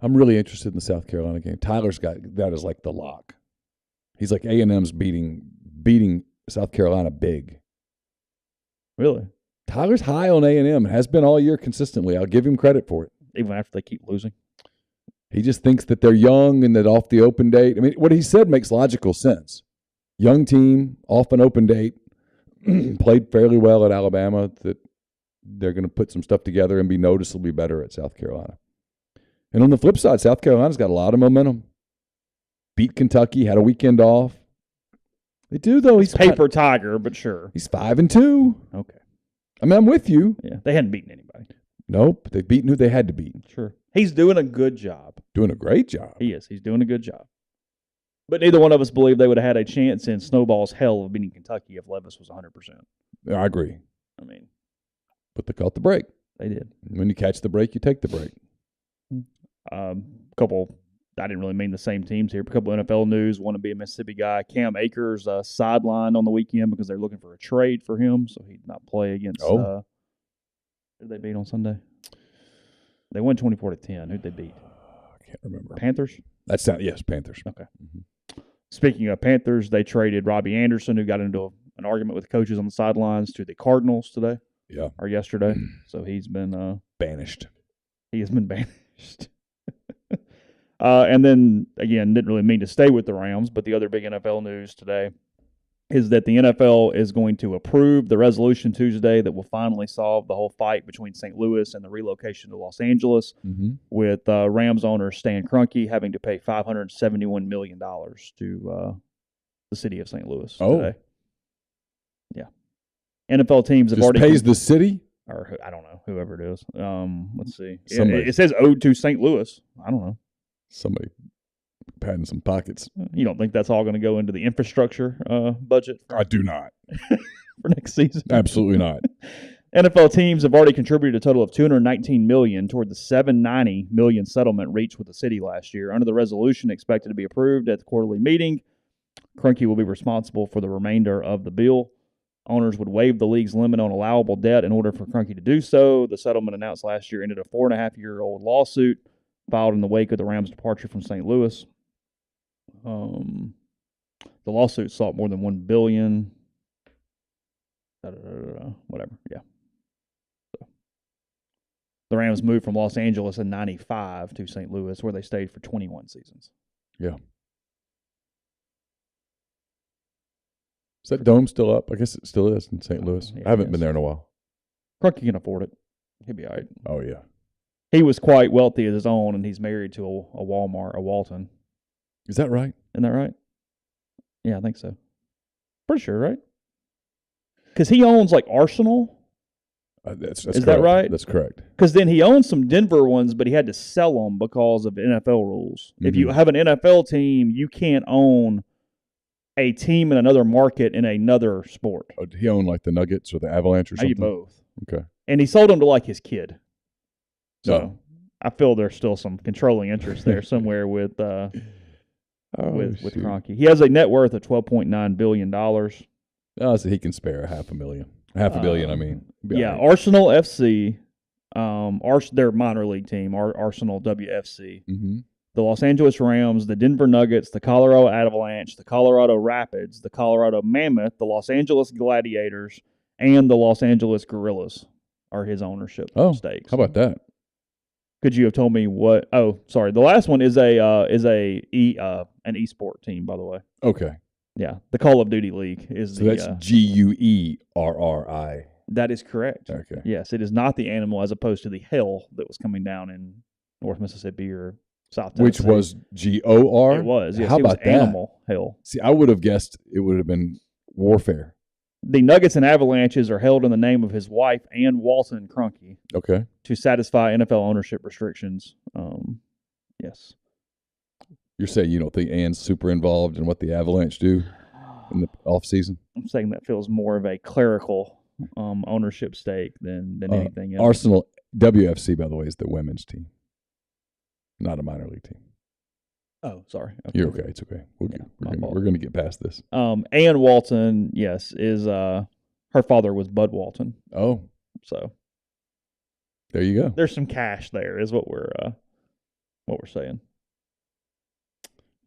I'm really interested in the South Carolina game. Tyler's got that as like the lock. He's like A&M's beating South Carolina big. Really? Tyler's high on A&M, has been all year consistently. I'll give him credit for it. Even after they keep losing? He just thinks that they're young and that off the open date. I mean, what he said makes logical sense. Young team, off an open date, played fairly well at Alabama, that they're going to put some stuff together and be noticeably better at South Carolina. And on the flip side, South Carolina's got a lot of momentum. Beat Kentucky, had a weekend off. They do, though. He's paper tiger, but sure. He's 5-2. Okay. I mean, I'm with you. Yeah, they hadn't beaten anybody. Nope, they've beaten who they had to beat. Sure. He's doing a good job. Doing a great job. He is. He's doing a good job. But neither one of us believe they would have had a chance in Snowball's hell of beating Kentucky if Levis was 100%. I agree. I mean. But they caught the break. They did. When you catch the break, you take the break. I didn't really mean the same teams here. A couple NFL news. One to be a Mississippi guy. Cam Akers sidelined on the weekend because they're looking for a trade for him, so he'd not play against. Who did they beat on Sunday? They won 24-10. Who'd they beat? I can't remember. Panthers? Yes, Panthers. Okay. Mm-hmm. Speaking of Panthers, they traded Robbie Anderson, who got into an argument with coaches on the sidelines, to the Cardinals today. Yeah. Or yesterday. So he's been banished. He has been banished. And then, again, didn't really mean to stay with the Rams, but the other big NFL news today is that the NFL is going to approve the resolution Tuesday that will finally solve the whole fight between St. Louis and the relocation to Los Angeles, with Rams owner Stan Kroenke having to pay $571 million to the city of St. Louis today. Yeah. NFL teams have Just already pays the city? or I don't know, whoever it is. Let's see. Somebody. It says owed to St. Louis. I don't know. Somebody patting some pockets. You don't think that's all going to go into the infrastructure budget? I do not. For next season? Absolutely not. NFL teams have already contributed a total of $219 million toward the $790 million settlement reached with the city last year. Under the resolution expected to be approved at the quarterly meeting, Kroenke will be responsible for the remainder of the bill. Owners would waive the league's limit on allowable debt in order for Kroenke to do so. The settlement announced last year ended a 4.5-year-old lawsuit filed in the wake of the Rams' departure from St. Louis. The lawsuit sought more than $1 billion. Whatever, yeah. So, the Rams moved from Los Angeles in '95 to St. Louis, where they stayed for 21 seasons. Yeah. Is that dome still up? I guess it still is in St. Louis. Yeah, I haven't been there in a while. Kroenke can afford it. He'll be all right. Oh, yeah. He was quite wealthy at his own, and he's married to a Walton. Is that right? Isn't that right? Yeah, I think so. Pretty sure, right? Because he owns like Arsenal. That's Is correct. that right? That's correct. Because then he owns some Denver ones, but he had to sell them because of NFL rules. Mm-hmm. If you have an NFL team, you can't own a team in another market in another sport. Oh, did he own like the Nuggets or the Avalanche or something? Both. Okay. And he sold them to like his kid. So Oh. I feel there's still some controlling interest there somewhere with with shoot. Kroenke. He has a net worth of $12.9 billion. Oh, so he can spare $500,000. $500 million, I mean. Yeah, Right. Arsenal FC, their minor league team, Arsenal WFC. Mm-hmm. The Los Angeles Rams, the Denver Nuggets, the Colorado Avalanche, the Colorado Rapids, the Colorado Mammoth, the Los Angeles Gladiators, and the Los Angeles Gorillas are his ownership stakes. How about that? Could you have told me what? Oh, sorry. The last one is an esport team, by the way. Okay. Yeah, the Call of Duty League is So that's GUERRI. That is correct. Okay. Yes, it is not the animal as opposed to the hell that was coming down in North Mississippi or South Tennessee. Which was GOR? It was. Yes, How it was about that? animal hell. See, I would have guessed it would have been warfare. The Nuggets and Avalanches are held in the name of his wife, Ann Walton Kroenke, Okay. to satisfy NFL ownership restrictions. Yes. You're saying you don't think Ann's super involved in what the Avalanche do in the off season? I'm saying that feels more of a clerical ownership stake than anything else. Arsenal WFC, by the way, is the women's team, not a minor league team. Oh, sorry. Okay. You're okay. It's okay. We're going to get past this. Ann Walton, yes, is her father was Bud Walton. Oh, So there you go. there's some cash there, is what we're saying.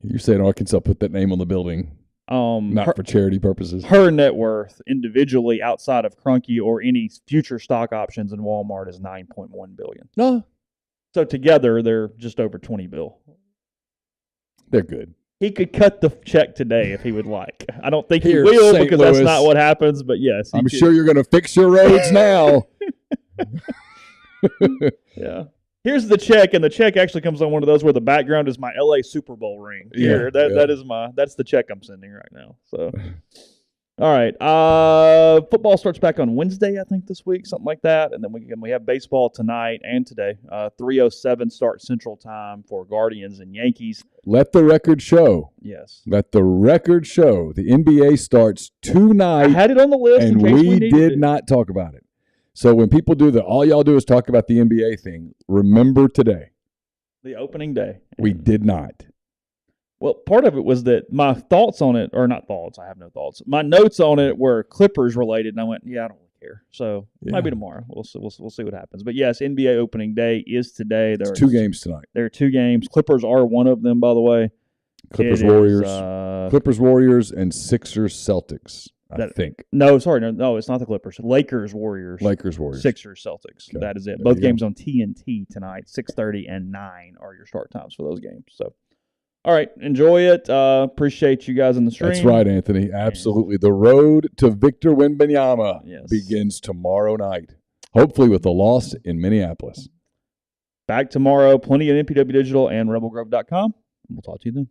You're saying Arkansas put that name on the building, not for charity purposes. Her net worth individually outside of Kroenke or any future stock options in Walmart is $9.1 billion. No, So together they're just over $20 billion. they're good. He could cut the check today if he would like. I don't think Here, he will St. because Louis. that's not what happens. But yes, I'm sure you're going to fix your roads now. Yeah. Here's the check, and the check actually comes on one of those where the background is my LA Super Bowl ring. Here, that's the check I'm sending right now. So, all right. Football starts back on Wednesday, I think, this week, something like that, and then we have baseball tonight and today. 3:07 start Central Time for Guardians and Yankees. Let the record show. Yes, Let the record show. The NBA starts tonight. I had it on the list, and in case we we needed did not talk about it. So when people do all y'all do is talk about the NBA thing. Remember today, the opening day. we did not. Well, part of it was that my thoughts on it, or not thoughts, I have no thoughts. My notes on it were Clippers related, and I went, yeah, I don't really care. So maybe tomorrow. We'll see what happens. But yes, NBA opening day is today. There's 2 games tonight. There are 2 games. Clippers are one of them, by the way. Clippers It Warriors, is, Clippers Warriors, and Sixers Celtics. I think No, it's not the Clippers. Lakers Warriors. Lakers Warriors. Sixers Celtics. Okay. That is it. There Both you games on TNT tonight. 6:30 and 9 are your start times for those games. So, all right, enjoy it. Appreciate you guys in the stream. That's right, Anthony. Absolutely. The road to Victor Wembanyama begins tomorrow night. Hopefully with a loss in Minneapolis. Back tomorrow. Plenty at NPW Digital and RebelGrove.com. We'll talk to you then.